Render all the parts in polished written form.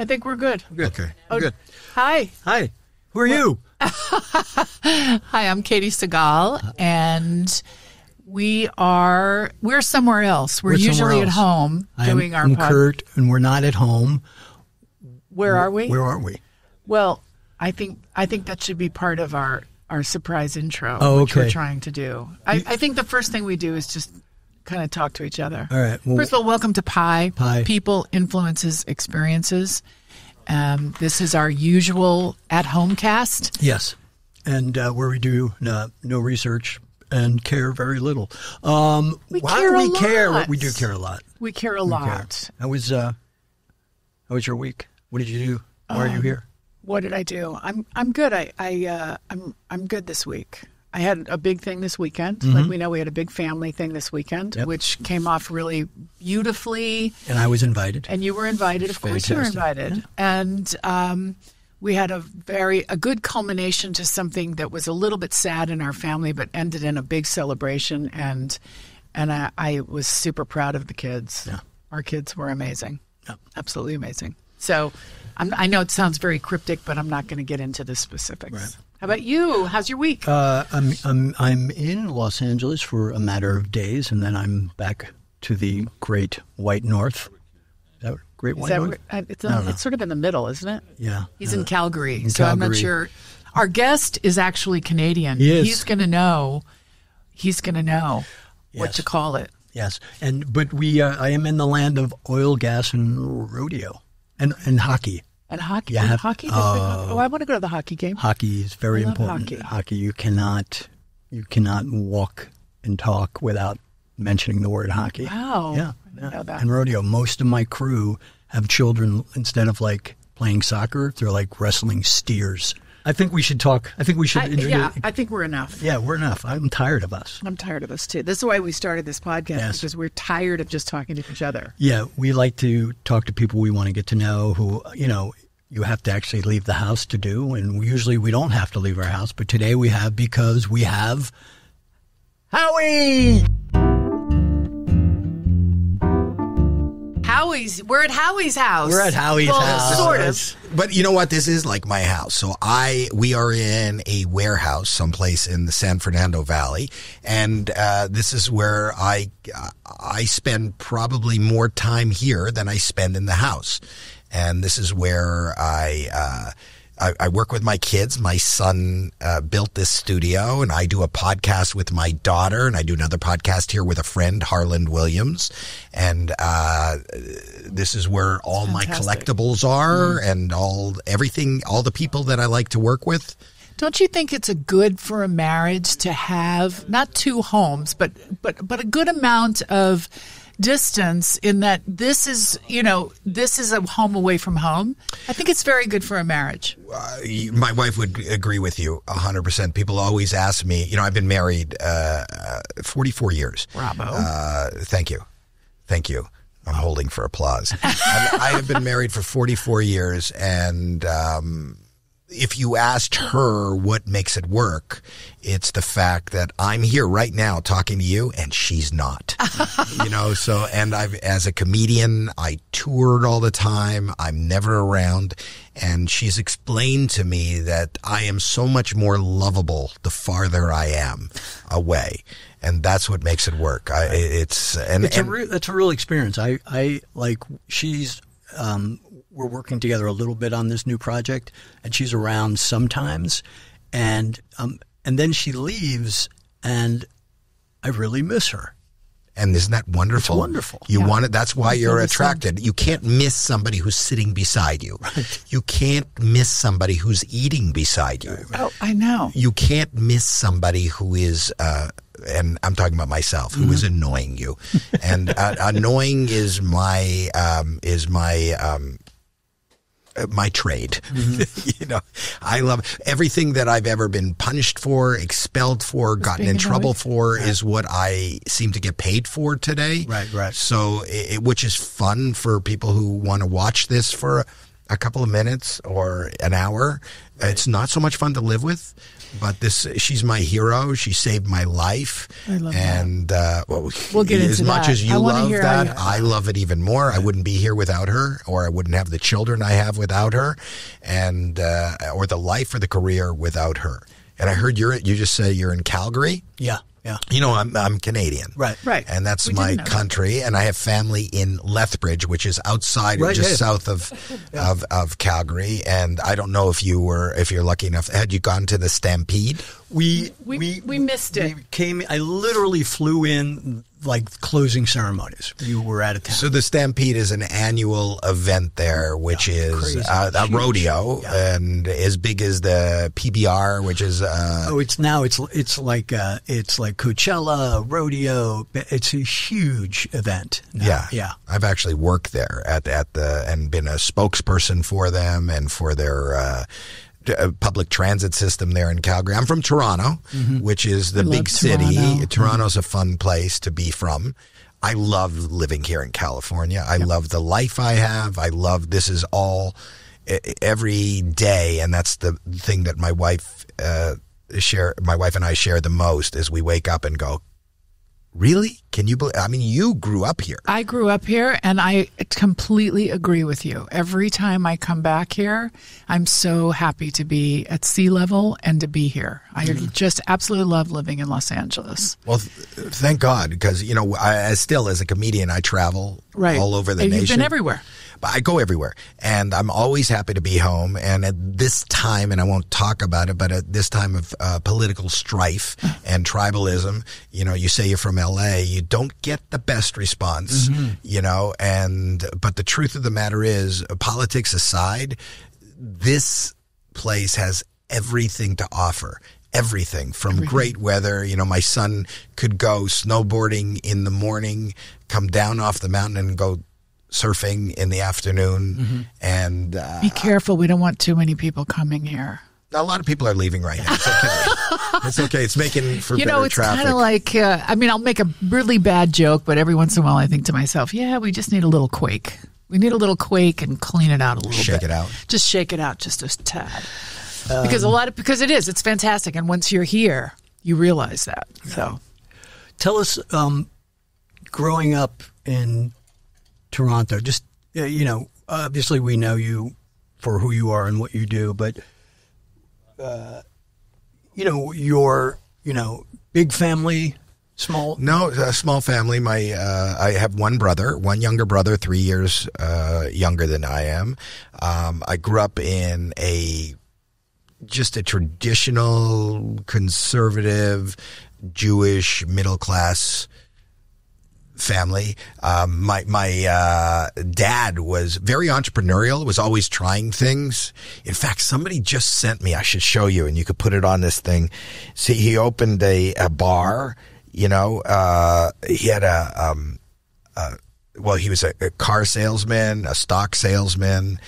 I think we're good. Good. Okay. Good. Hi. Hi. Who are you? Hi, I'm Katie Segal, and we're somewhere else. We're usually at home doing our I'm pod. Kurt, and we're not at home. Where are we? Where are we? Well, I think that should be part of our surprise intro, Oh, which we're okay. trying to do. I think the first thing we do is just kind of talk to each other. All right. Well, First of all, welcome to Pi. Pi. People, Influences, Experiences. This is our usual at-home cast. yes. And where we do no research and care very little. We why care do a we care? lot. We do care a lot. We care a lot. How was your week? What did you do? Why are you here? What did I do? I'm good. I'm good this week. I had a big thing this weekend. Mm-hmm. Like we know, we had a big family thing this weekend, which came off really beautifully. And I was invited. And you were invited. Of course, you were invited. And we had a good culmination to something that was a little bit sad in our family, but ended in a big celebration. And I was super proud of the kids. Yeah. Our kids were amazing. Yeah. Absolutely amazing. So I know it sounds very cryptic, but I'm not going to get into the specifics. Right. How about you? How's your week? I'm in Los Angeles for a matter of days, and then I'm back to the Great White North. Is that Great White North? It's sort of in the middle, isn't it? Yeah. He's in Calgary, in so I'm not Calgary. sure. Our guest is actually Canadian. He is. He's going to know what Yes. to call it. Yes, but I am in the land of oil, gas, and rodeo, and hockey. And hockey. Yeah, Hockey? I want to go to the hockey game. Hockey is very I love important. hockey. You cannot walk and talk without mentioning the word hockey. Wow. Yeah. I didn't know that. And rodeo. Most of my crew have children. Instead of like playing soccer, they're like wrestling steers. I think we should talk. I think we should introduce. Yeah, I think we're enough. Yeah, we're enough. I'm tired of us. I'm tired of us too. This is why we started this podcast, Yes. because we're tired of just talking to each other. Yeah, we like to talk to people we want to get to know who, you have to actually leave the house to do. And usually we don't have to leave our house. But today we have, because we have Howie. We're at Howie's house. We're at Howie's house. Sort of. But you know what? This is like my house. So we are in a warehouse someplace in the San Fernando Valley, and this is where I spend probably more time here than I spend in the house. And this is where I work with my kids. My son built this studio, and I do a podcast with my daughter, and I do another podcast here with a friend, Harland Williams. And this is where all my collectibles are, and all the people that I like to work with. Don't you think it's good for a marriage to have not two homes, but a good amount of distance, in that this is a home away from home? I think it's very good for a marriage. My wife would agree with you 100%. People always ask me, I've been married 44 years. Bravo. Thank you. I'm holding for applause. I have been married for 44 years, and if you asked her what makes it work, it's the fact that I'm here right now talking to you and she's not. And as a comedian, I toured all the time. I'm never around. And she's explained to me that I am so much more lovable the farther I am away. And that's what makes it work. That's a real experience. We're working together a little bit on this new project, and she's around sometimes, and then she leaves, and I really miss her. And isn't that wonderful? It's wonderful. You want it. That's why you're attracted. You can't miss somebody who's sitting beside you. Right. You can't miss somebody who's eating beside you. Oh, I know. You can't miss somebody who is, and I'm talking about myself, who is annoying you. And annoying is my trade. I love everything that I've ever been punished for, expelled for, gotten in trouble for is what I seem to get paid for today. Right. So, which is fun for people who want to watch this for a couple of minutes or an hour. Right. It's not so much fun to live with, but she's my hero. She saved my life. I love and, that. We'll get as into much that. as you love that, I love it even more. I wouldn't be here without her, or I wouldn't have the children I have without her, and or the life or the career without her. And I heard you just say you're in Calgary. Yeah. Yeah. You know, I'm Canadian. Right. And that's my country. And I have family in Lethbridge, which is outside, just south of Calgary. And I don't know if you're lucky enough. Had you gone to the Stampede? We missed it. I literally flew in like closing ceremonies. You were out of town. So the Stampede is an annual event there, which is a rodeo and as big as the PBR, which is it's like Coachella rodeo. It's a huge event now. Yeah. I've actually worked there and been a spokesperson for them and for their public transit system there in Calgary. I'm from Toronto, which is the big city. Toronto's a fun place to be from. I love living here in California. I love the life I have. I love this is all every day, and that's the thing that my wife and I share the most is we wake up and go, really? Can you believe? I mean, you grew up here. I grew up here, and I completely agree with you. Every time I come back here, I'm so happy to be at sea level and to be here. I just absolutely love living in Los Angeles. Well, thank God, because, you know, as a comedian, I travel all over the nation. You've been everywhere. But I go everywhere, and I'm always happy to be home. And at this time, and I won't talk about it, but at this time of political strife and tribalism, you know, you say you're from LA, you don't get the best response, you know, but the truth of the matter is, politics aside, this place has everything to offer. Everything from great weather. You know, my son could go snowboarding in the morning, come down off the mountain and go surfing in the afternoon. And be careful. We don't want too many people coming here. A lot of people are leaving right now. It's okay. It's okay. It's making for better it's traffic. Kind of like, I'll make a really bad joke, but every once in a while I think to myself, we just need a little quake. We need a little quake and clean it out a little bit. Shake it out. Just shake it out just a tad. Because it's fantastic. And once you're here, you realize that. So tell us, growing up in Toronto, just, you know, obviously we know you for who you are and what you do, but, you know, your, you know, big family, small? No, a small family. I have one younger brother, 3 years younger than I am. I grew up in just a traditional, conservative, Jewish, middle-class family. My dad was very entrepreneurial, was always trying things. In fact, somebody just sent me, I should show you, and you could put it on this thing. See, he opened a bar, you know, he had he was a car salesman, a stock salesman,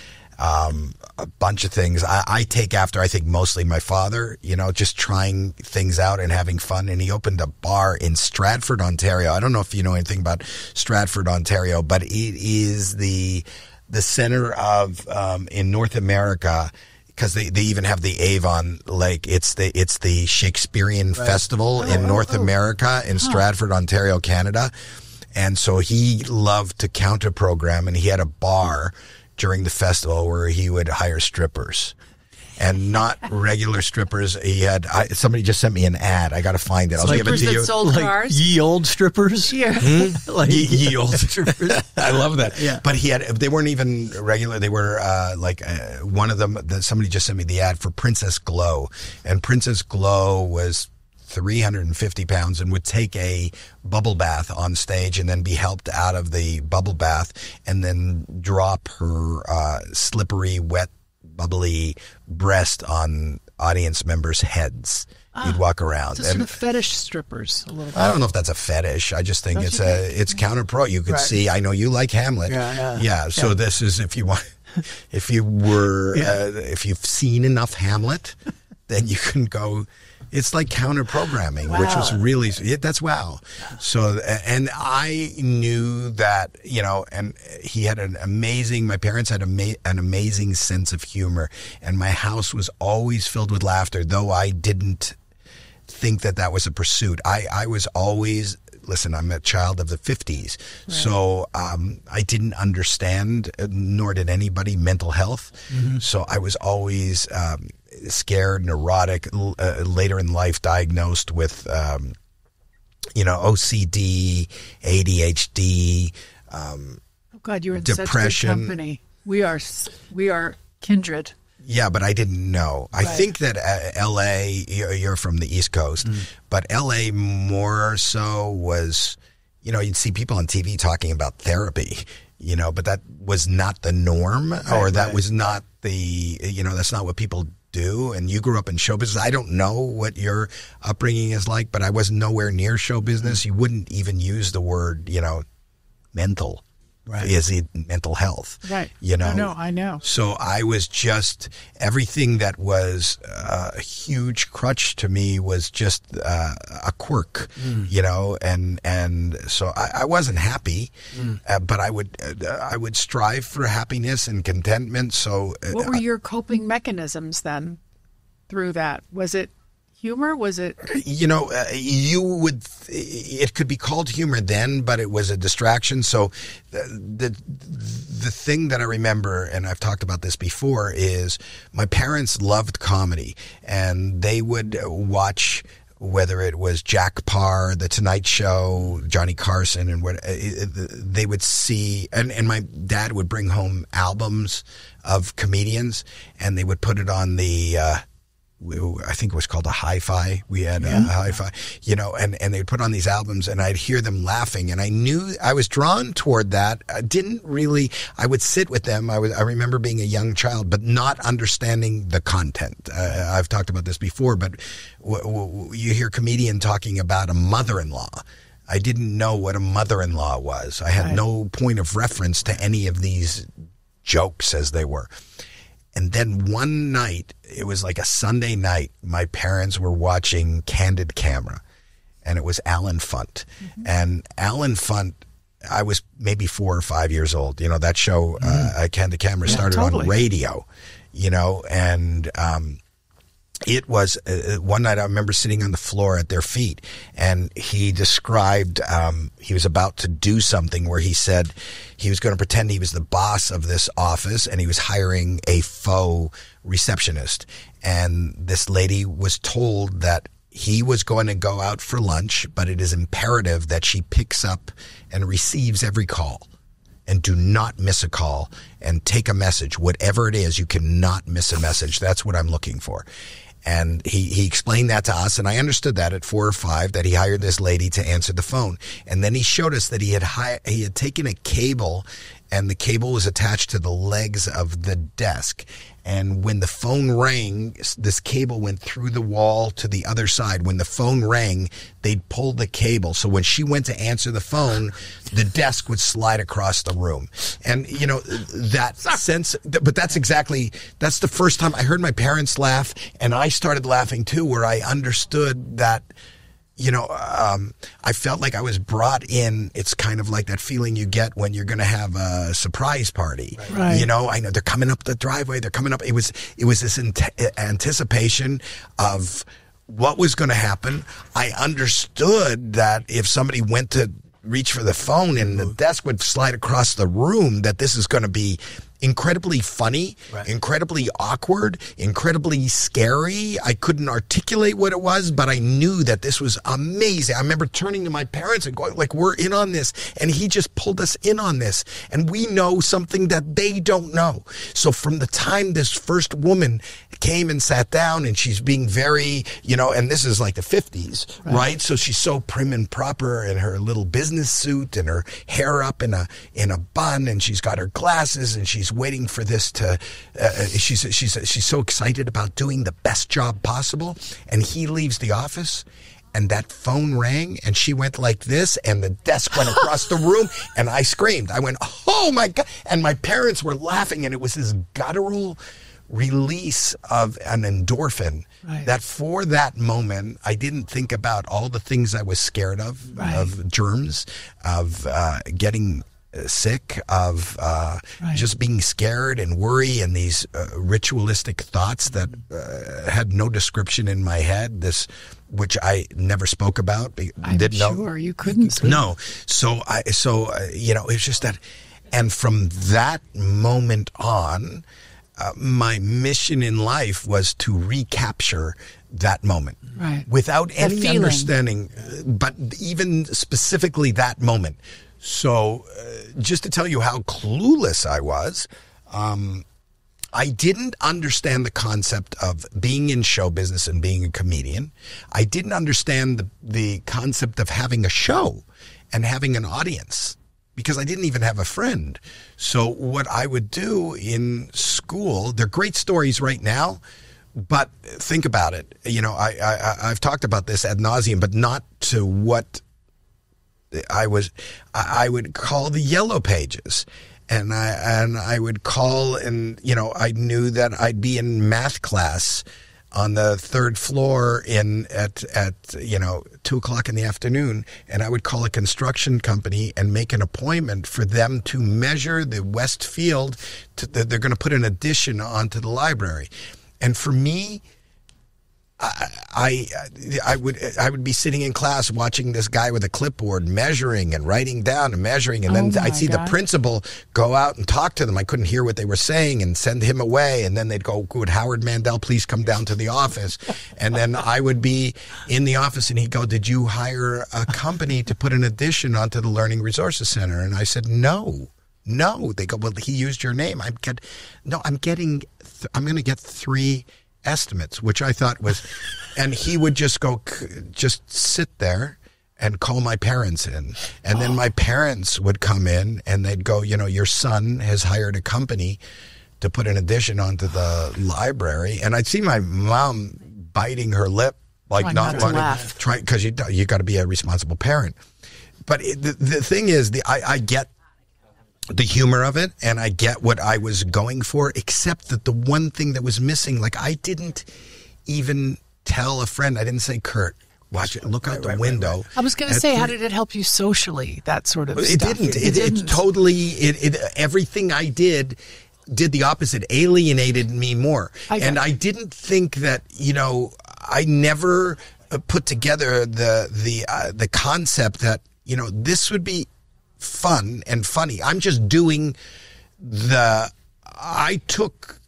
a bunch of things. I take after, I think, mostly my father, you know, just trying things out and having fun. And he opened a bar in Stratford, Ontario. I don't know if you know anything about Stratford, Ontario, but it is the center of, in North America, because they even have the Avon Lake. It's the Shakespearean Festival in North America in Stratford, Ontario, Canada. And so he loved to counter program, and he had a bar during the festival where he would hire strippers, and not regular strippers. He had somebody just sent me an ad. I got to find it. I'll give it to you. Sold cars? Ye old strippers. Yeah, like ye old strippers. I love that. Yeah, but they weren't even regular. They were one of them. Somebody just sent me the ad for Princess Glow, and Princess Glow was 350 pounds and would take a bubble bath on stage and then be helped out of the bubble bath and then drop her slippery, wet, bubbly breast on audience members' heads. You'd walk around. So sort of fetish strippers a little bit. I don't know if that's a fetish. I just think it's counter pro. You could see, I know you like Hamlet. Yeah. So this is, if you've seen enough Hamlet, then you can go It's like counter programming, which was really, that's wow. So, and I knew that, you know, and he had my parents had an amazing sense of humor, and my house was always filled with laughter, though I didn't think that was a pursuit. I was always, listen, I'm a child of the 50s, right. So I didn't understand, nor did anybody, mental health. Mm-hmm. So I was always scared, neurotic, later in life diagnosed with, OCD, ADHD, oh God, you're in depression. Such good company. We are kindred. Yeah, but I didn't know. Right. I think that L.A., you're from the East Coast, but L.A. more so was, you'd see people on TV talking about therapy, but that was not the norm, or that was not that's not what people do. And you grew up in show business. I don't know what your upbringing is like, but I was nowhere near show business. You wouldn't even use the word, mental. Right. Is it mental health? Right. I know. So I was just, everything that was a huge crutch to me was just a quirk, and so I wasn't happy, but I would strive for happiness and contentment. So what were your coping mechanisms then through that? Was it humor? Was it? It could be called humor then, but it was a distraction. So the thing that I remember, and I've talked about this before, is my parents loved comedy, and they would watch, whether it was Jack Parr, The Tonight Show, Johnny Carson, and they would see, and my dad would bring home albums of comedians, and they would put it on the I think it was called a hi-fi. We had a hi-fi, and they'd put on these albums, and I'd hear them laughing, and I knew I was drawn toward that. I would sit with them. I remember being a young child, but not understanding the content. I've talked about this before, but you hear comedian talking about a mother-in-law. I didn't know what a mother-in-law was. I had no point of reference to any of these jokes as they were. And then one night, it was like a Sunday night, my parents were watching Candid Camera, and it was Alan Funt. Mm-hmm. And Alan Funt, I was maybe 4 or 5 years old. That show, Candid Camera, started on radio, and it was one night I remember sitting on the floor at their feet, and he described he was about to do something where he said he was going to pretend he was the boss of this office, and he was hiring a faux receptionist. And this lady was told that he was going to go out for lunch, but it is imperative that she picks up and receives every call. And do not miss a call, and take a message. Whatever it is, you cannot miss a message. That's what I'm looking for. And he explained that to us, and I understood that at 4 or 5, that he hired this lady to answer the phone. And then he showed us that he had taken a cable, and the cable was attached to the legs of the desk. And when the phone rang, this cable went through the wall to the other side. When the phone rang, they'd pull the cable. So when she went to answer the phone, the desk would slide across the room. And, that sense, but that's the first time I heard my parents laugh, and I started laughing too, where I understood that, I felt like I was brought in. It's kind of like that feeling you get when you're going to have a surprise party. Right. I know they're coming up the driveway. They're coming up. It was this anticipation of what was going to happen. I understood that if somebody went to reach for the phone and the desk would slide across the room, that this is going to be incredibly funny, incredibly awkward, incredibly scary. I couldn't articulate what it was, but I knew that this was amazing. I remember turning to my parents and going, like, we're in on this. And he just pulled us in on this. And we know something that they don't know. So from the time this first woman came and sat down, and she's being very, and this is like the 50s, right? So she's so prim and proper in her little business suit, and her hair up in a bun, and she's got her glasses, and she's waiting for this to she's so excited about doing the best job possible. And he leaves the office, and that phone rang, and she went like this, and the desk went across the room, and I screamed. I went, oh my God. And my parents were laughing, and it was this guttural, release of an endorphin that for that moment, I didn't think about all the things I was scared of germs, of getting sick, of just being scared and worry, and these ritualistic thoughts that had no description in my head, which I never spoke about. I'm sure you couldn't speak. No. So it's just that. And from that moment on, my mission in life was to recapture that moment without any understanding, but even specifically that moment. So just to tell you how clueless I was, I didn't understand the concept of being in show business and being a comedian. I didn't understand the concept of having a show and having an audience, because I didn't even have a friend. So what I would do in school, they're great stories right now, but think about it. I've talked about this ad nauseum, but not to what I would call the yellow pages. And I would call, and I knew that I'd be in math class on the third floor at 2:00 in the afternoon, and I would call a construction company and make an appointment for them to measure the West Field. They're going to put an addition onto the library, and for me, I would be sitting in class watching this guy with a clipboard measuring and writing down and measuring, and then I'd see the principal go out and talk to them. I couldn't hear what they were saying and send him away, and then they'd go, "Would Howard Mandel please come down to the office?" And then I would be in the office, and he'd go, "Did you hire a company to put an addition onto the Learning Resources Center?" And I said, No. They go, "Well, he used your name." I'm going to get 3 estimates, which I thought was, and he would just sit there and call my parents in. And then my parents would come in and they'd go, "Your son has hired a company to put an addition onto the library." And I'd see my mom biting her lip, like not wanting to try, because you got to be a responsible parent. But the thing is, I get the humor of it, and I get what I was going for, except that the one thing that was missing, like I didn't even tell a friend. I didn't say, "Kurt, watch it, look out the window." Right. I was going to say, how did it help you socially, that sort of stuff? It didn't. It totally, everything I did the opposite, alienated me more. I didn't think that, I never put together the concept that, this would be fun and funny. I'm just doing I took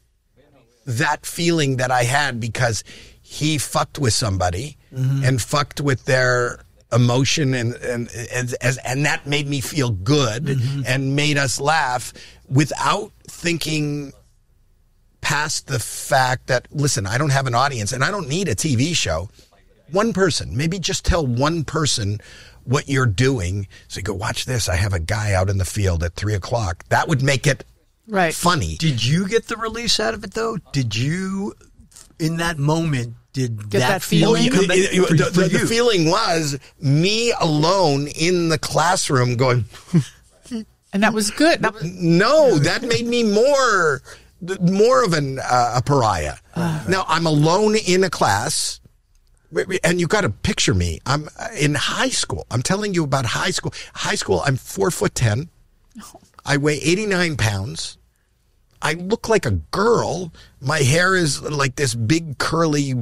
that feeling that I had because he fucked with somebody and fucked with their emotion and that made me feel good and made us laugh without thinking past the fact that, listen, I don't have an audience and I don't need a TV show. One person, maybe just tell one person what you're doing. So you go, "Watch this. I have a guy out in the field at 3:00. That would make it funny. Did you get the release out of it, though? Did you, in that moment, get that feeling come back for you? The feeling was me alone in the classroom going... And that was good. That made me more of a pariah. Now, I'm alone in a class... And you got to picture me. I'm in high school. I'm telling you about high school. High school, I'm 4'10". I weigh 89 pounds. I look like a girl. My hair is like this big curly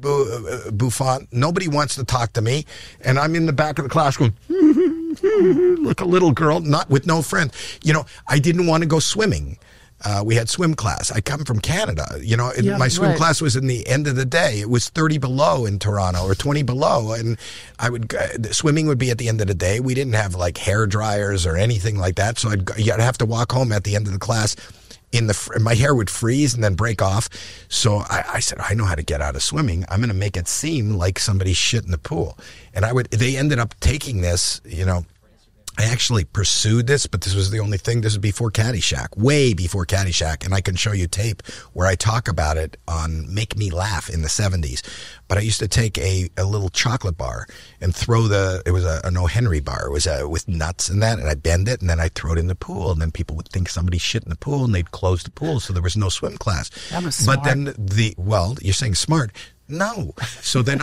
bouffant. Nobody wants to talk to me. And I'm in the back of the class going, like a little girl, not with no friends. I didn't want to go swimming. We had swim class. I come from Canada. My swim class was in the end of the day. It was 30 below in Toronto or 20 below. And swimming would be at the end of the day. We didn't have like hair dryers or anything like that. So I'd have to walk home at the end of the class. My hair would freeze and then break off. So I said, I know how to get out of swimming. I'm going to make it seem like somebody shit in the pool. And they ended up taking this, I actually pursued this, but this was the only thing. This was before Caddyshack, way before Caddyshack, and I can show you tape where I talk about it on Make Me Laugh in the 70s. but I used to take a little chocolate bar and throw it was an O. Henry bar. It was with nuts and that, and I'd bend it, and then I'd throw it in the pool, and then people would think somebody shit in the pool, and they'd close the pool, so there was no swim class. That was smart. But then you're saying smart. No. So then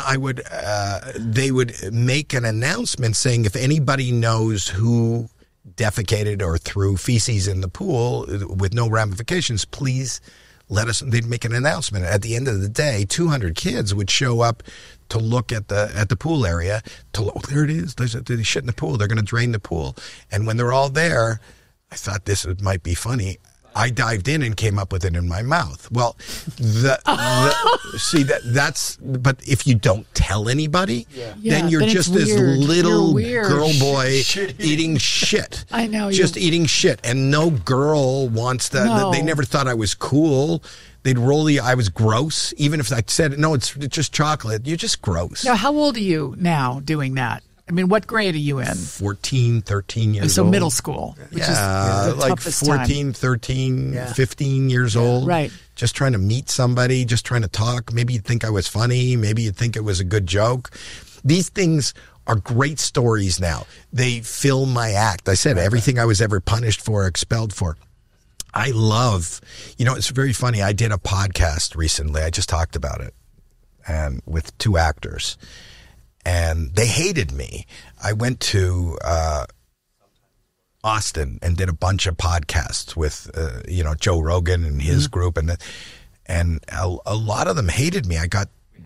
they would make an announcement saying if anybody knows who defecated or threw feces in the pool with no ramifications, please let us. They'd make an announcement. At the end of the day, 200 kids would show up to look at the pool area. There it is. There's shit in the pool. They're going to drain the pool. And when they're all there, I thought this might be funny. I dived in and came up with it in my mouth. Well, but if you don't tell anybody, then you're just this little girl boy eating shit. I know. Just eating shit. And no girl wants that. No. They never thought I was cool. They'd I was gross. Even if I said, no, it's just chocolate. You're just gross. Now, how old are you now doing that? I mean, what grade are you in? 14, 13 years old. So middle school. Which is the like toughest 14, time. 13, 15 years old. Right. Just trying to meet somebody, just trying to talk. Maybe you'd think I was funny. Maybe you'd think it was a good joke. These things are great stories now. They fill my act. I said everything I was ever punished for, expelled for. I love, it's very funny. I did a podcast recently. I just talked about it, and with 2 actors. And they hated me. I went to Austin and did a bunch of podcasts with, Joe Rogan and his group, and a lot of them hated me.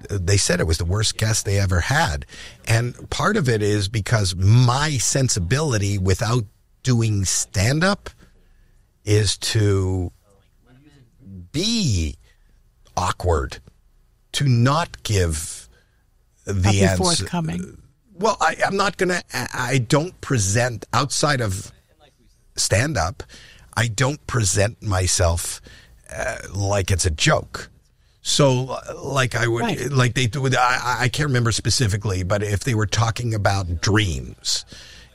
They said it was the worst guest they ever had, and part of it is because my sensibility without doing stand-up is to be awkward, to not give the answer. Forthcoming. Well, I'm not going to, I don't present outside of stand up. I don't present myself like it's a joke. So like I would, right. Like they do, I can't remember specifically, but if they were talking about dreams,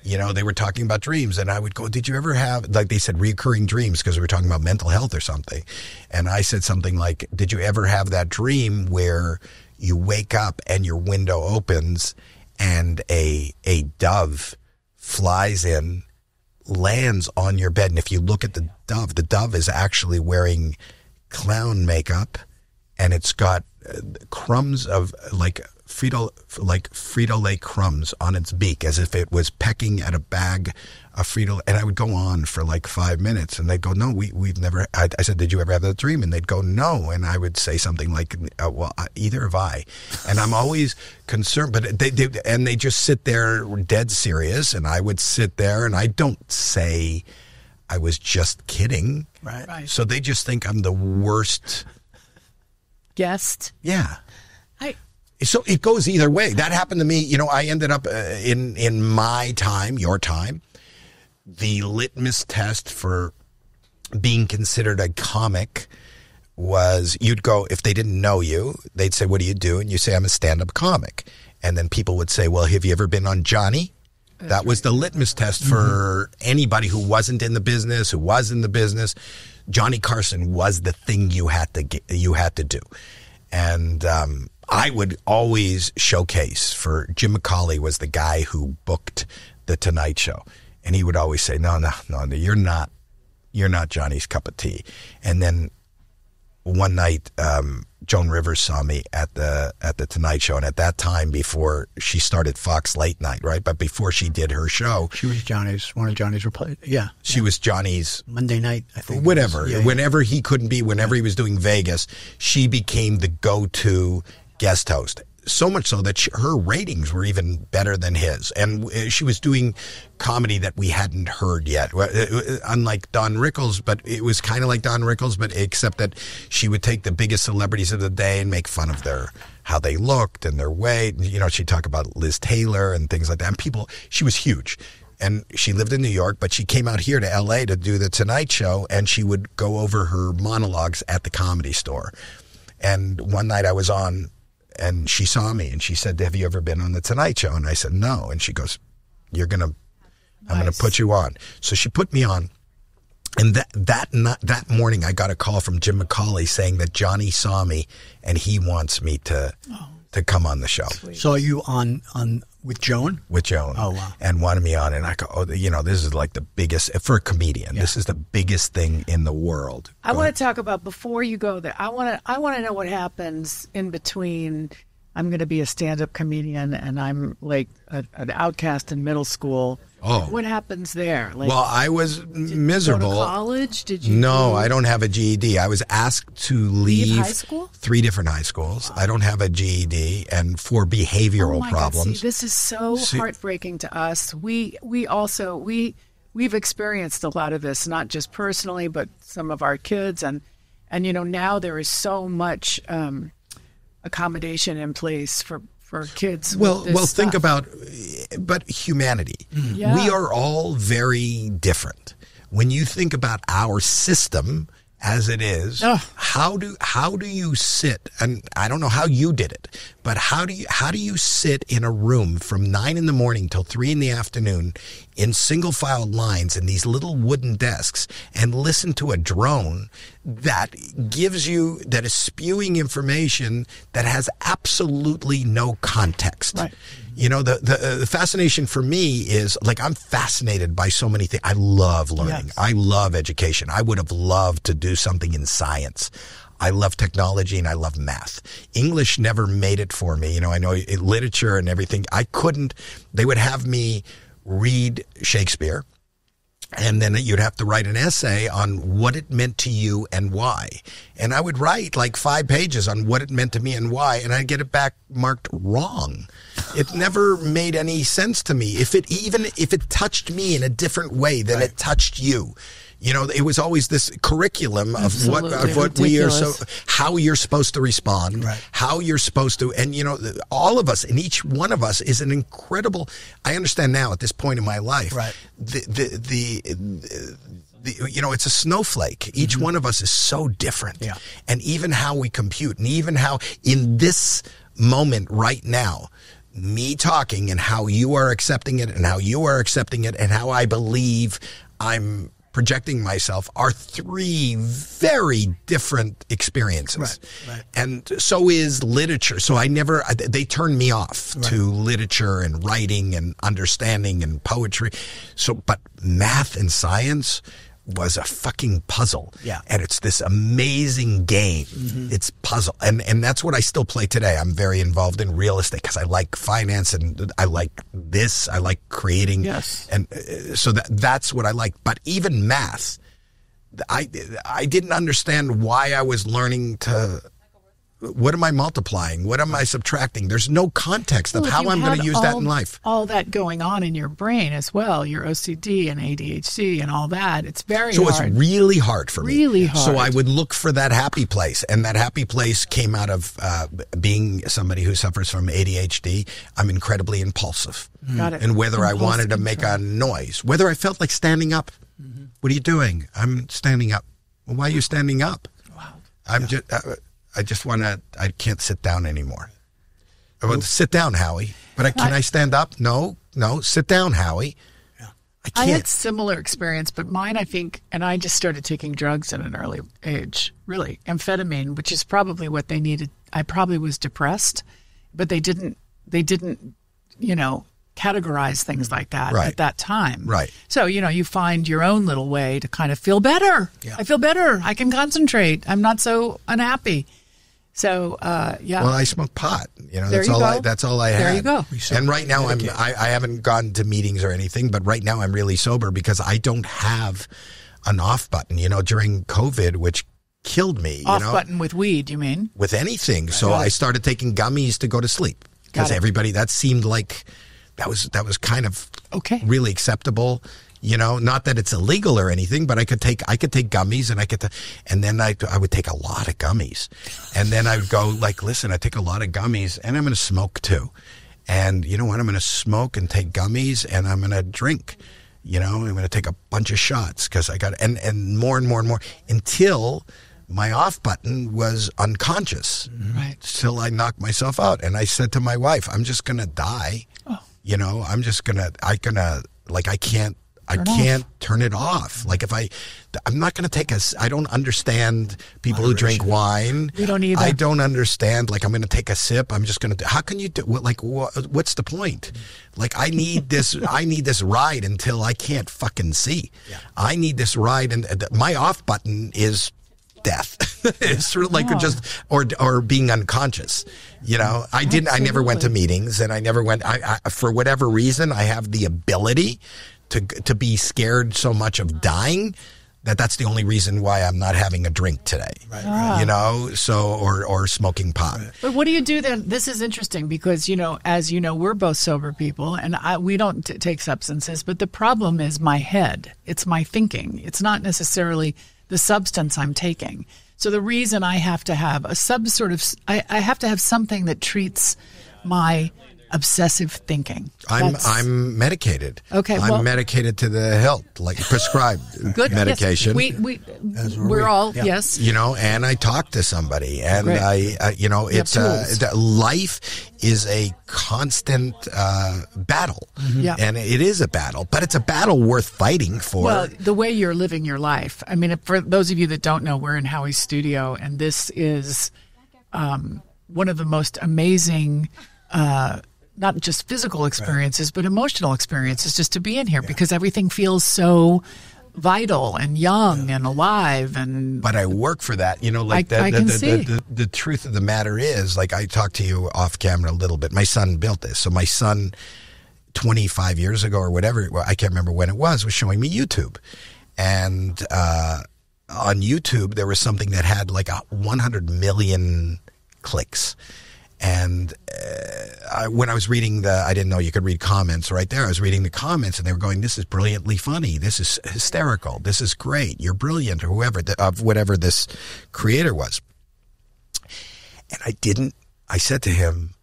they were talking about dreams, and I would go, did you ever have, like they said, recurring dreams, because we were talking about mental health or something. And I said something like, did you ever have that dream where you wake up and your window opens and a dove flies in, lands on your bed, and if you look at the dove is actually wearing clown makeup, and it's got crumbs of like Frito-Lay crumbs on its beak, as if it was pecking at a bag of Frito. And I would go on for like 5 minutes, and they'd go, no, we've never. I said, did you ever have that dream? And they'd go, no. And I would say something like, well, either have I. And I'm always concerned, but they just sit there dead serious, and I would sit there, and I don't say I was just kidding. Right. So they just think I'm the worst guest. Yeah. So it goes either way. That happened to me. I ended up in my time, your time, the litmus test for being considered a comic was you'd go, if they didn't know you, they'd say, what do you do? And you say, I'm a stand-up comic. And then people would say, well, have you ever been on Johnny? That was the litmus test for anybody who wasn't in the business, who was in the business. Johnny Carson was the thing you had to do. And I would always showcase for Jim McCauley was the guy who booked the Tonight Show, and he would always say, no, you're not Johnny's cup of tea. And then one night, Joan Rivers saw me at the Tonight Show, and at that time, before she started Fox Late Night, right? But before she did her show, she was one of Johnny's she was Johnny's Monday night, I think. Whatever, whenever he couldn't be, whenever he was doing Vegas, she became the go-to guest host. So much so that her ratings were even better than his. And she was doing comedy that we hadn't heard yet. Unlike Don Rickles, but it was kind of like Don Rickles, but except that she would take the biggest celebrities of the day and make fun of how they looked and their weight. She'd talk about Liz Taylor and things like that. And she was huge. And she lived in New York, but she came out here to LA to do the Tonight Show, and she would go over her monologues at the Comedy Store. And one night I was on, and she saw me, and she said, have you ever been on the Tonight Show? And I said, no. And she goes, I'm going to put you on. So she put me on. And that morning, I got a call from Jim McCauley saying that Johnny saw me, and he wants me to to come on the show. So are you on with Joan? With Joan. Oh, wow. And wanted me on. And I go, oh, this is like the biggest, for a comedian, this is the biggest thing in the world. I want to talk about, before you go there, I want to know what happens in between. I'm going to be a stand-up comedian and I'm like an outcast in middle school. Oh. What happens there? Like, Well, I was miserable. Go to college? Did you? No, I don't have a GED. I was asked to leave high school? 3 different high schools. I don't have a GED, and for behavioral Oh my problems. God, see, this is so heartbreaking to us. We've experienced a lot of this, not just personally, but some of our kids, and now there is so much accommodation in place for kids. Well, with this think stuff. about, but humanity. Yeah. We are all very different. When you think about our system as it is, how do you sit? And I don't know how you did it, but how do you sit in a room from 9 a.m. till 3 p.m. in single file lines in these little wooden desks and listen to a drone that is spewing information that has absolutely no context? Right. The fascination for me is, like, I'm fascinated by so many things. I love learning. Yes. I love education. I would have loved to do something in science. I love technology and I love math. English never made it for me. I know literature and everything. I couldn't. They would have me read Shakespeare, and then you'd have to write an essay on what it meant to you and why. And I would write like 5 pages on what it meant to me and why, and I'd get it back marked wrong. It never made any sense to me. If it touched me in a different way than it touched you. It was always this curriculum of what we are, how you're supposed to respond, how you're supposed to, and all of us, and each one of us is an incredible. I understand now at this point in my life, it's a snowflake. Each one of us is so different, and even how we compute, and even how in this moment right now, me talking and how you are accepting it, and how you are accepting it, and how I believe I'm projecting myself are 3 very different experiences. Right. And so is literature. So they turned me off to literature and writing and understanding and poetry. But math and science was a fucking puzzle. Yeah. And it's this amazing game. It's puzzle. And that's what I still play today. I'm very involved in real estate because I like finance and I like this. I like creating. Yes. And so that's what I like. But even math, I didn't understand why I was learning to. What am I multiplying? What am I subtracting? There's no context of how I'm going to use that in life. All that going on in your brain as well, your OCD and ADHD and all that. It's very hard. So it's really hard for me. Really hard. So I would look for that happy place. And that happy place came out of being somebody who suffers from ADHD. I'm incredibly impulsive. Got it. And whether I wanted to make a noise, whether I felt like standing up. What are you doing? I'm standing up. Well, why are you standing up? Wow. I just want to, I can't sit down anymore. I want to sit down, Howie. But can I stand up? No, sit down, Howie. Yeah. I can't. I had similar experience, but mine, I think, and I just started taking drugs at an early age, really. Amphetamine, which is probably what they needed. I probably was depressed, but they didn't, categorize things like that at that time. Right. So, you find your own little way to kind of feel better. Yeah. I feel better. I can concentrate. I'm not so unhappy. So, Well, I smoke pot. There That's you all. go. That's all I had. There you go. And right now, I haven't gone to meetings or anything, but right now I'm really sober because I don't have an off button. During COVID, which killed me. Off button with weed, you mean? With anything. So I started taking gummies to go to sleep because that seemed like that was kind of really acceptable. Not that it's illegal or anything, but I could take gummies and then I would take a lot of gummies. And then I would go like, listen, I take a lot of gummies and I'm going to smoke too. And you know what? I'm going to smoke and take gummies and I'm going to drink. I'm going to take a bunch of shots because I got, and more and more and more until my off button was unconscious. Right. Till I knocked myself out. And I said to my wife, I'm just going to die. Oh. I'm just going to, I can't I can't turn it off. Like I'm not going to take I don't understand people who drink wine. We don't either. I don't understand. Like I'm going to take a sip. I'm just going to. How can you do? Like what's the point? Like I need this. I need this ride until I can't fucking see. Yeah. I need this ride, and my off button is death. It's sort of like just or being unconscious. You know, I never went to meetings, and I never went. I for whatever reason, I have the ability to be scared so much of dying that's the only reason why I'm not having a drink today. Right. You know, so or smoking pot. Right. But what do you do then? This is interesting because, you know, as you know, we're both sober people and we don't take substances. But the problem is my head. It's my thinking. It's not necessarily the substance I'm taking. So the reason I have to have I have to have something that treats my obsessive thinking. I'm medicated. Okay, I'm medicated to the hilt, like prescribed medication. Yes. We're all yes. You know, and I talk to somebody, and you know, it's life is a constant battle, and it is a battle, but it's a battle worth fighting for. Well, the way you're living your life. I mean, for those of you that don't know, we're in Howie's studio, and this is one of the most amazing. Not just physical experiences, but emotional experiences just to be in here because everything feels so vital and young and alive. But I work for that, you know, like the truth of the matter is, like I talked to you off camera a little bit. My son built this. So my son 25 years ago or whatever, I can't remember when it was showing me YouTube. And on YouTube, there was something that had like 100 million clicks. And when I was reading I didn't know you could read comments right there. I was reading the comments and they were going, this is brilliantly funny. This is hysterical. This is great. You're brilliant or whatever this creator was. And I said to him,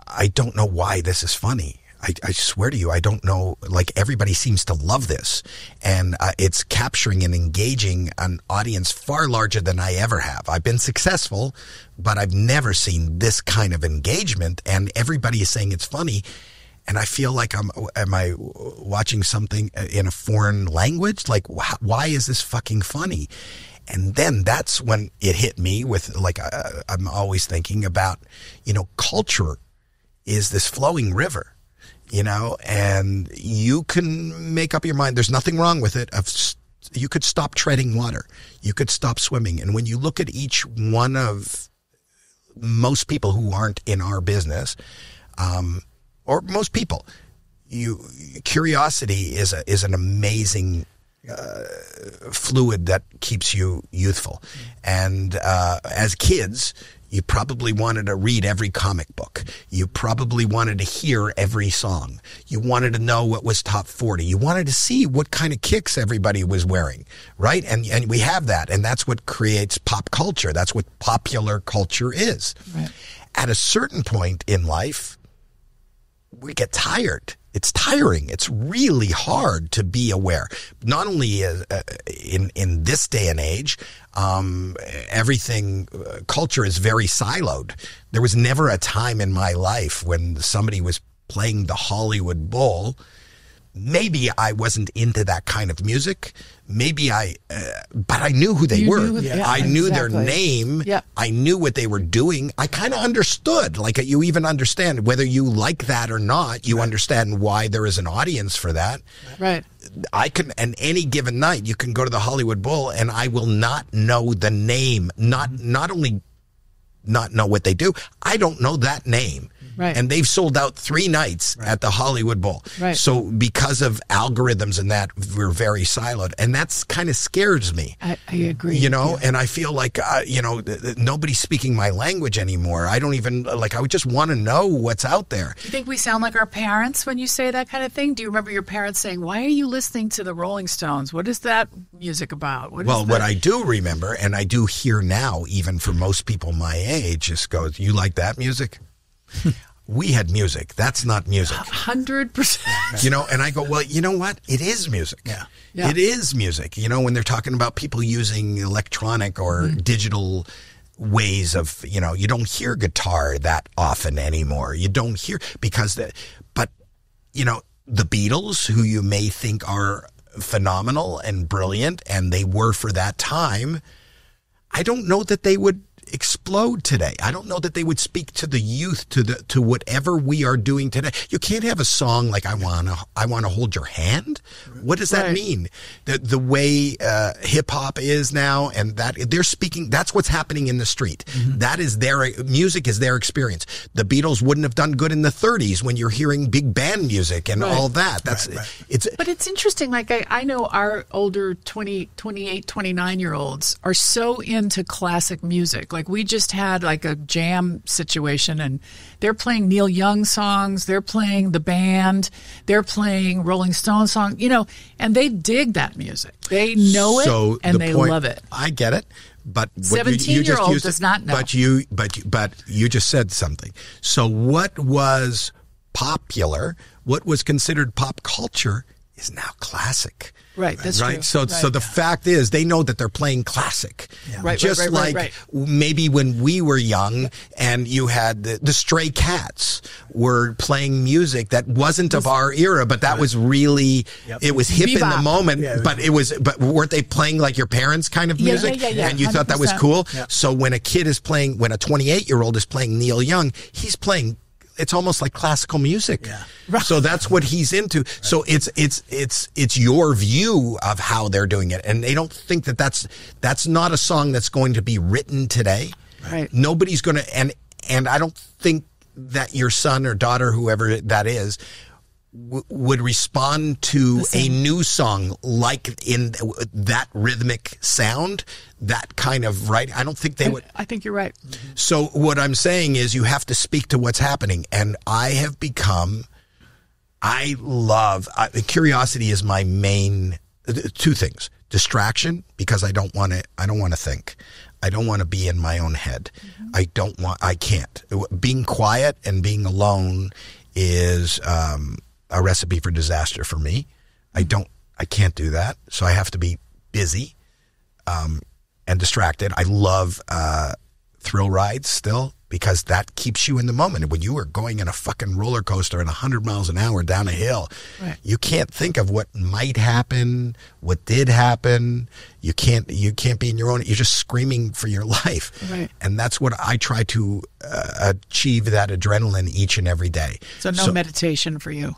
I don't know why this is funny. I swear to you, I don't know. Like everybody seems to love this, and it's capturing and engaging an audience far larger than I ever have. I've been successful, but I've never seen this kind of engagement, and everybody is saying it's funny. And I feel like am I watching something in a foreign language? Like, why is this fucking funny? And then that's when it hit me with like, I'm always thinking about, you know, culture is this flowing river. You know, and you can make up your mind. There's nothing wrong with it. You could stop treading water. You could stop swimming. And when you look at each one of most people who aren't in our business, or most people, curiosity is an amazing fluid that keeps you youthful. And as kids, you probably wanted to read every comic book. You probably wanted to hear every song. You wanted to know what was top 40. You wanted to see what kind of kicks everybody was wearing, right? And we have that, and that's what creates pop culture. That's what popular culture is. Right. At a certain point in life, we get tired. It's tiring. It's really hard to be aware. Not only in this day and age, culture is very siloed. There was never a time in my life when somebody was playing the Hollywood Bowl. Maybe I wasn't into that kind of music. Maybe but I knew who they were. I knew their name. Yeah. I knew what they were doing. I kind of understood. Like you even understand whether you like that or not. You understand why there is an audience for that. Right. I can, and any given night, you can go to the Hollywood Bowl, and I will not know the name. Not only not know what they do, I don't know that name. Right. And they've sold out 3 nights at the Hollywood Bowl. Right. So because of algorithms and that, we're very siloed. And that's kind of scares me. I agree. You know, and I feel like, you know, nobody's speaking my language anymore. I don't even, like, I would just want to know what's out there. Do you think we sound like our parents when you say that kind of thing? Do you remember your parents saying, why are you listening to the Rolling Stones? What is that music about? What I do remember, and I do hear now, even for most people my age, just goes, you like that music? We had music. That's not music. 100%. You know, and I go, well, you know what? It is music. Yeah. It is music. You know, when they're talking about people using electronic or digital ways of, you know, you don't hear guitar that often anymore. You don't hear but, you know, the Beatles, who you may think are phenomenal and brilliant, and they were for that time, I don't know that they would explode today. I don't know that they would speak to the youth, to whatever we are doing today. You can't have a song like I wanna hold your hand. What does that mean? The way hip hop is now, and that they're speaking, that's what's happening in the street. That is their music, is their experience. The Beatles wouldn't have done good in the 30s when you're hearing big band music and all that. That's But it's interesting. Like I know our older 20, 28, 29-year-olds are so into classic music. Like we just had like a jam situation, and they're playing Neil Young songs, they're playing the band, they're playing Rolling Stone songs, and they dig that music. They know it and they love it. I get it. But 17-year-old does not know. But you just said something. So what was popular, what was considered pop culture, is now classic. Right, that's right. True. So the fact is, they know that they're playing classic. Yeah. Right, just right. Maybe when we were young, and you had the Stray Cats were playing music that wasn't of our era, but that was really it was hip in the moment. Yeah, but weren't they playing like your parents' kind of music? Yeah. And you 100%. Thought that was cool. Yeah. So when a 28-year-old is playing Neil Young, he's playing. It's almost like classical music. Yeah. Right. So that's what he's into. Right. So it's your view of how they're doing it. And they don't think that's not a song that's going to be written today. Right. Nobody's going to, and I don't think that your son or daughter, whoever that is, would respond to a new song like in that rhythmic sound, that kind of, right? I don't think they would. I think you're right. So what I'm saying is you have to speak to what's happening. And I love, curiosity is my main, two things. Distraction, because I don't want to think. I don't want to be in my own head. I can't. Being quiet and being alone is, a recipe for disaster for me. I can't do that. So I have to be busy, and distracted. I love, thrill rides still, because that keeps you in the moment. When you are going in a fucking roller coaster at 100 miles an hour down a hill, you can't think of what might happen, what did happen. You can't be in your own, you're just screaming for your life. Right. And that's what I try to achieve, that adrenaline each and every day. So meditation for you.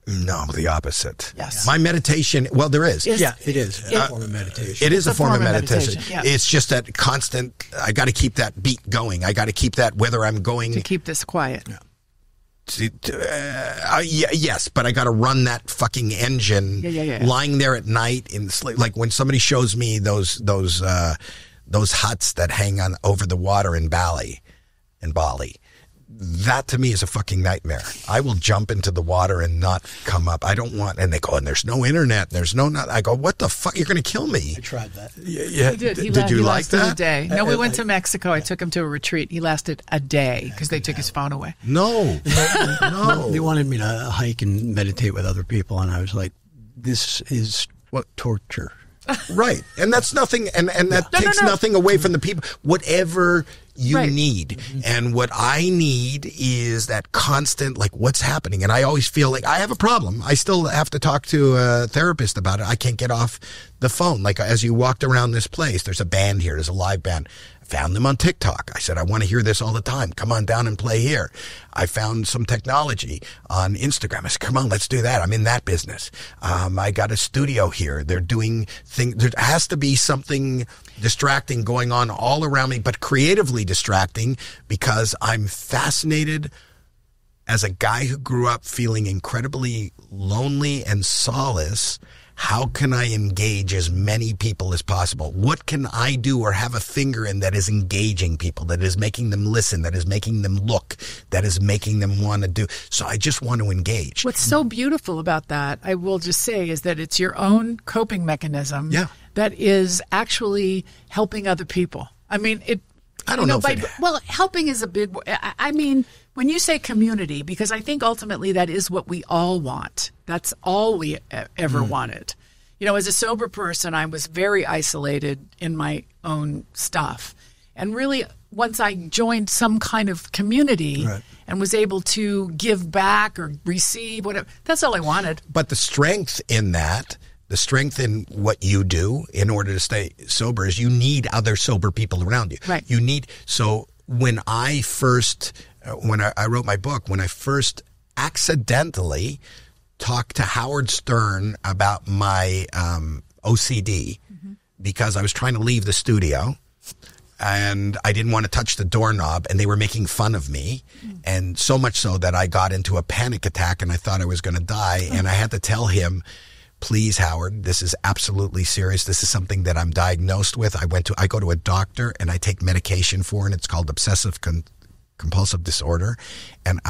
No, the opposite. Yes. My meditation, well, there is. It is a form of meditation. It is a form of meditation. Yeah. It's just that constant, I got to keep that beat going. I got to keep that, whether I'm going. To keep this quiet. Yes, but I got to run that fucking engine lying there at night in sleep. Like when somebody shows me those huts that hang on over the water in Bali. That to me is a fucking nightmare. I will jump into the water and not come up. I don't want, and they go, and there's no internet. There's no, I go, what the fuck? You're going to kill me. I tried that. Yeah. He did. Did you like that? A day. No, we went to Mexico. I took him to a retreat. He lasted a day because they took his phone away. No. They wanted me to hike and meditate with other people, and I was like, this is torture. Right. And that's nothing, and that takes nothing away from the people. Whatever you need. And what I need is that constant, like, what's happening? And I always feel like I have a problem. I still have to talk to a therapist about it. I can't get off the phone. Like, as you walked around this place, there's a band here. There's a live band. Found them on TikTok. I said, I want to hear this all the time. Come on down and play here. I found some technology on Instagram. I said, come on, let's do that. I'm in that business. I got a studio here. They're doing things. There has to be something distracting going on all around me, but creatively distracting, because I'm fascinated as a guy who grew up feeling incredibly lonely and solace. How can I engage as many people as possible? What can I do or have a finger in that is engaging people, that is making them listen, that is making them look, that is making them want to do? So I just want to engage. What's so beautiful about that, I will just say, is that it's your own coping mechanism that is actually helping other people. I mean, I don't know. Well, helping is a big. I mean, when you say community, because I think ultimately that is what we all want. That's all we ever wanted. You know, as a sober person, I was very isolated in my own stuff. And really, once I joined some kind of community Right. and was able to give back or receive, whatever, that's all I wanted. But the strength in that, the strength in what you do in order to stay sober is you need other sober people around you. Right. You need, so when I first, when I wrote my book, when I first accidentally talked to Howard Stern about my OCD because I was trying to leave the studio and I didn't want to touch the doorknob and they were making fun of me. And so much so that I got into a panic attack and I thought I was going to die. And I had to tell him, please, Howard, this is absolutely serious. This is something that I'm diagnosed with. I go to a doctor and I take medication for it. And it's called obsessive compulsive disorder. And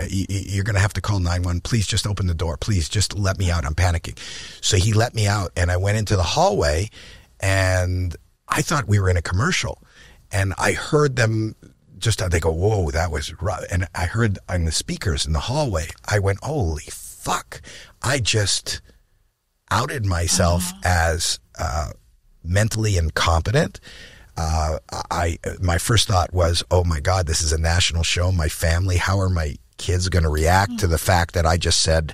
you're going to have to call 911. Please just open the door. Please just let me out. I'm panicking. So he let me out and I went into the hallway and I thought we were in a commercial and I heard them they go, whoa, that was rough. And I heard on the speakers in the hallway, I went, holy fuck. I just outed myself as mentally incompetent. My first thought was, oh my God, this is a national show. My family, how are my kids going to react to the fact that I just said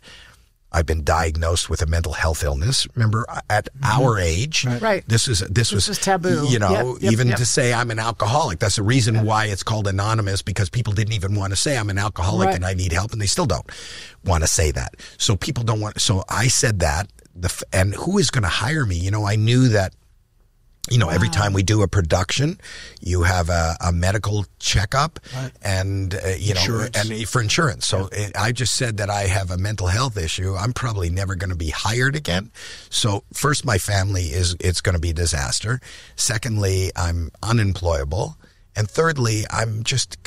I've been diagnosed with a mental health illness? Remember, at our age, Right. this was taboo. You know, Yep, even yep. to say I'm an alcoholic. That's the reason why it's called anonymous, because people didn't even want to say I'm an alcoholic Right. and I need help, and they still don't want to say that. So people don't want. So I said that. And who is going to hire me? You know, I knew that. You know, every time we do a production, you have a medical checkup and, you know, Insurance. and for insurance. So I just said that I have a mental health issue. I'm probably never going to be hired again. So first, my family it's going to be a disaster. Secondly, I'm unemployable. And thirdly, I'm just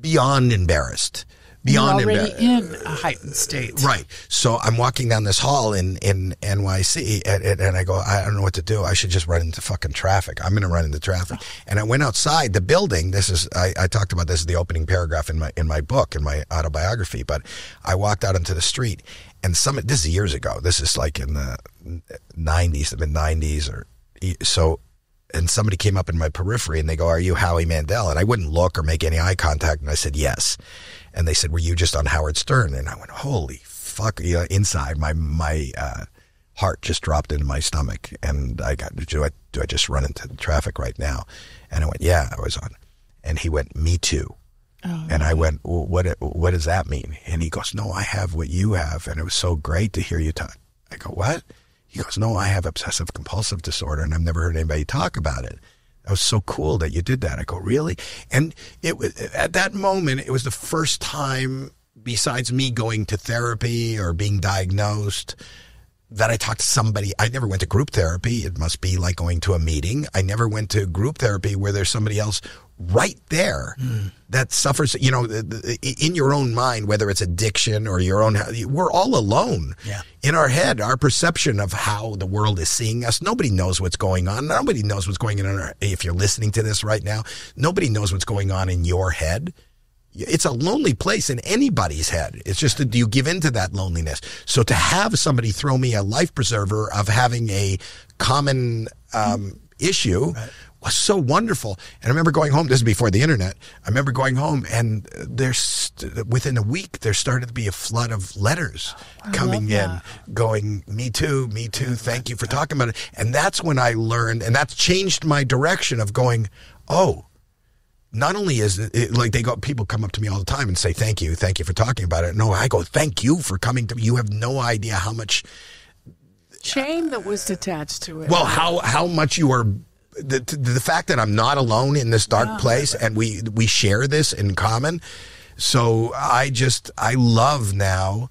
beyond embarrassed. You're already in a heightened state. Right. So I'm walking down this hall in NYC and I go, I don't know what to do. I should just run into fucking traffic. I'm going to run into traffic. And I went outside the building. I talked about this in the opening paragraph in my book, in my autobiography, but I walked out into the street and this is years ago. This is like in the 90s, the mid 90s or so. And somebody came up in my periphery and they go, are you Howie Mandel? And I wouldn't look or make any eye contact. And I said, yes. And they said, were you just on Howard Stern? And I went, holy fuck. You know, inside my heart just dropped into my stomach. And I got, do I just run into the traffic right now? And I went, yeah, I was on. And he went, me too. Oh. And I went, well, what does that mean? And he goes, no, I have what you have. And it was so great to hear you talk. I go, what? He goes, no, I have obsessive compulsive disorder and I've never heard anybody talk about it. That was so cool that you did that. I go, really? And it was at that moment, it was the first time besides me going to therapy or being diagnosed that I talked to somebody. I never went to group therapy. It must be like going to a meeting. I never went to group therapy where there's somebody else right there that suffers, you know, in your own mind, whether it's addiction or your own, we're all alone in our head, our perception of how the world is seeing us. Nobody knows what's going on. Nobody knows what's going on. If you're listening to this right now, nobody knows what's going on in your head. It's a lonely place in anybody's head. It's just that you give into that loneliness. So to have somebody throw me a life preserver of having a common issue was so wonderful. And I remember going home, this is before the internet, I remember going home and within a week, there started to be a flood of letters coming in going, me too, thank you for talking about it. And that's when I learned, and that's changed my direction of going, oh, not only is it like people come up to me all the time and say, thank you for talking about it. No, I go, thank you for coming to me. You have no idea how much shame that was attached to it. Well, how much you are, the fact that I'm not alone in this dark place and we share this in common. So I love now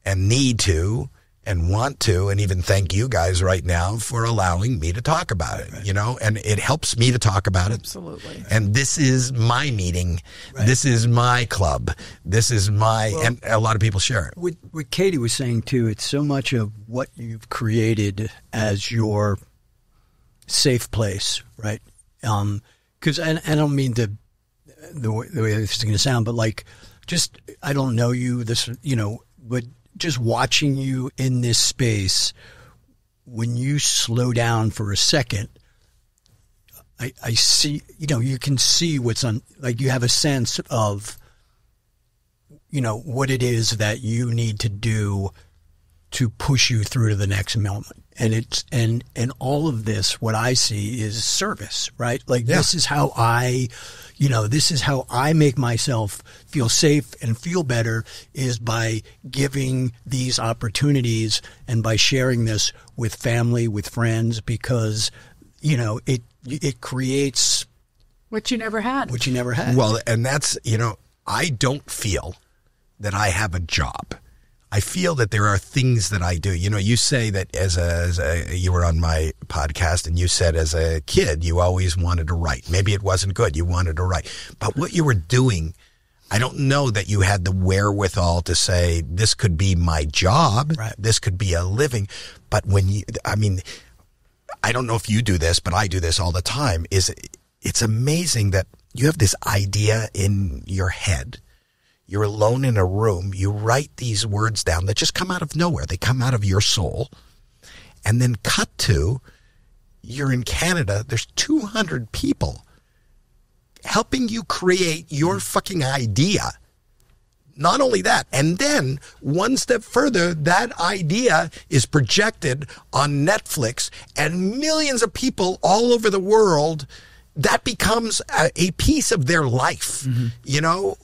and need to and want to, and even thank you guys right now for allowing me to talk about it, you know, and it helps me to talk about it. Absolutely. And this is my meeting. Right. This is my club. This is and a lot of people share it. What Katie was saying too, it's so much of what you've created as your safe place, right? Because I don't mean the way this is going to sound, but like, just, I don't know you, this, you know, but just watching you in this space, when you slow down for a second, I see, you can see what's on, like you have a sense of, what it is that you need to do to push you through to the next moment. And it's, and all of this, what I see is service, right? Like this is how this is how I make myself feel safe and feel better, is by giving these opportunities and by sharing this with family, with friends, because, it creates what you never had. Well, and that's, I don't feel that I have a job. I feel that there are things that I do. You say that as you were on my podcast, and you said as a kid you always wanted to write. Maybe it wasn't good. You wanted to write. But what you were doing, I don't know that you had the wherewithal to say, this could be my job. Right. This could be a living. But I don't know if you do this, but I do this all the time. It's amazing that you have this idea in your head. You're alone in a room. You write these words down that just come out of nowhere. They come out of your soul. And then cut to, you're in Canada. There's 200 people helping you create your fucking idea. Not only that, and then one step further, that idea is projected on Netflix, and millions of people all over the world, that becomes a piece of their life,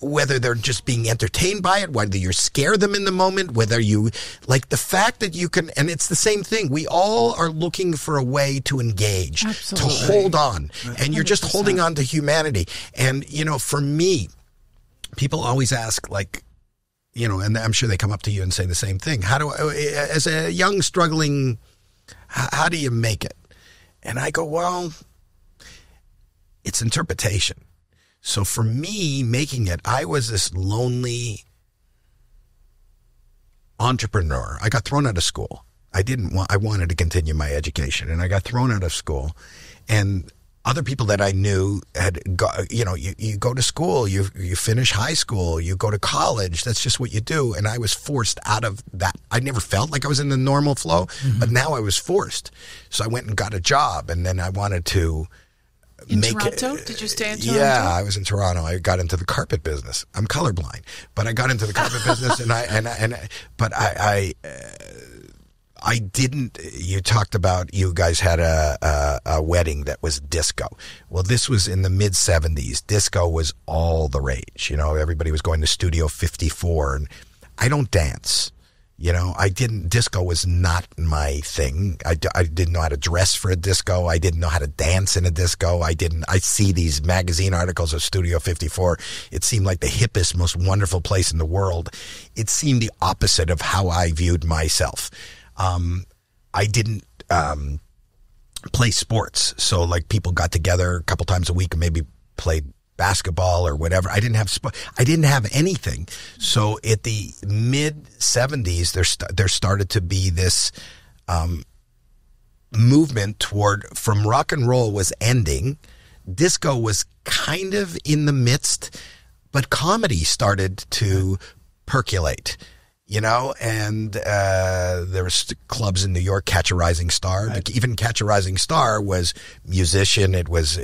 whether they're just being entertained by it, whether you scare them in the moment, whether you like the fact that you can, and it's the same thing. We all are looking for a way to engage, Absolutely. to hold on, and you're just 100%. holding on to humanity. And, for me, people always ask, like, and I'm sure they come up to you and say the same thing. As a young struggling, how do you make it? And I go, well, it's interpretation. So for me, making it, I was this lonely entrepreneur. I got thrown out of school. I wanted to continue my education, and I got thrown out of school. And other people that I knew had got, you go to school, you finish high school, you go to college. That's just what you do. And I was forced out of that. I never felt like I was in the normal flow, but now I was forced. So I went and got a job, and then I wanted to Toronto? Did you stay in Toronto? Yeah, I was in Toronto. I got into the carpet business. I'm colorblind, but I got into the carpet business, but I didn't. You talked about you guys had a wedding that was disco. Well, this was in the mid '70s. Disco was all the rage. Everybody was going to Studio 54, and I don't dance. Disco was not my thing. I didn't know how to dress for a disco. I didn't know how to dance in a disco. I see these magazine articles of Studio 54. It seemed like the hippest, most wonderful place in the world. It seemed the opposite of how I viewed myself. I didn't play sports. So like people got together a couple times a week and maybe played basketball or whatever. I didn't have anything. So at the mid 70s, there started to be this movement from rock and roll was ending. Disco was kind of in the midst, but comedy started to percolate. And there was clubs in New York, Catch a Rising Star. Right. Even Catch a Rising Star was musician. It was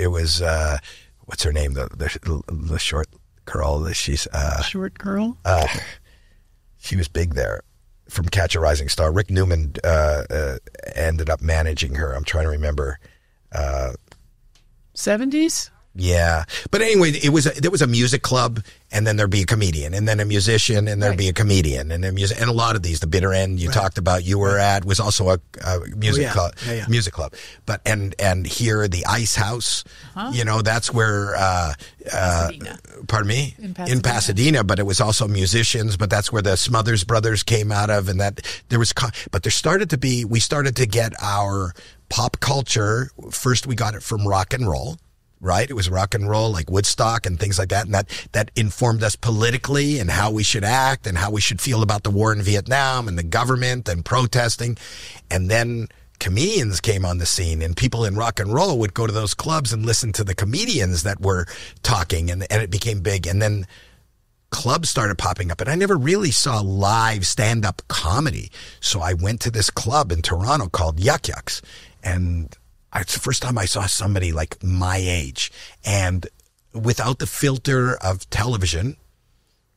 what's her name? The short girl. She's short girl. She was big there from Catch a Rising Star. Rick Newman ended up managing her. I'm trying to remember. 70s. Yeah. But anyway, there was a music club, and then there'd be a comedian, and then a musician, and there'd be a comedian, and and a lot of these, the Bitter End you talked about, you were at, was also a music club. Music club. But and here the Ice House, that's where Pasadena. Pardon me? In Pasadena. But it was also musicians, but that's where the Smothers Brothers came out of, and that there was but there started to be, we started to get our pop culture. First we got it from rock and roll. Right? It was rock and roll, like Woodstock and things like that. And that informed us politically and how we should act and how we should feel about the war in Vietnam and the government and protesting. And then comedians came on the scene, and people in rock and roll would go to those clubs and listen to the comedians that were talking, and it became big. And then clubs started popping up, and I never really saw live stand-up comedy. So I went to this club in Toronto called Yuck Yucks, and it's the first time I saw somebody like my age, and without the filter of television,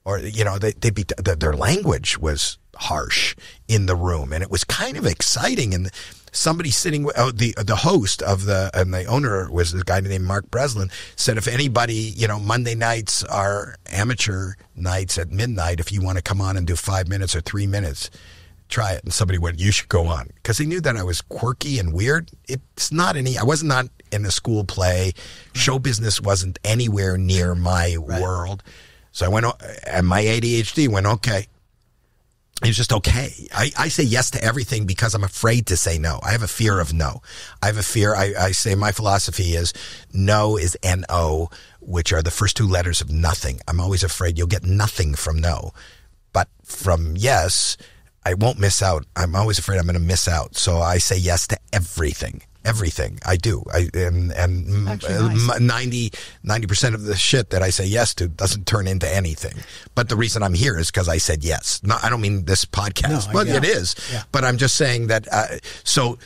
or, you know, their language was harsh in the room, and it was kind of exciting. And somebody sitting, the host of and the owner was a guy named Mark Breslin, said, if anybody, you know, Monday nights are amateur nights at midnight, if you want to come on and do 5 minutes or 3 minutes, try it. And somebody went, you should go on, because he knew that I was quirky and weird. I was not in a school play. Show business wasn't anywhere near my world. So I went, and my ADHD went, okay. It was just okay. I say yes to everything because I'm afraid to say no. I have a fear of no. I have a fear. I say my philosophy is no is N-O, which are the first two letters of nothing. I'm always afraid you'll get nothing from no. But from yes, I won't miss out. I'm always afraid I'm going to miss out. So I say yes to everything. Everything I do. And nice. 90% of the shit that I say yes to doesn't turn into anything. But the reason I'm here is because I said yes. No, I don't mean this podcast, but it is. Yeah. But I'm just saying that, so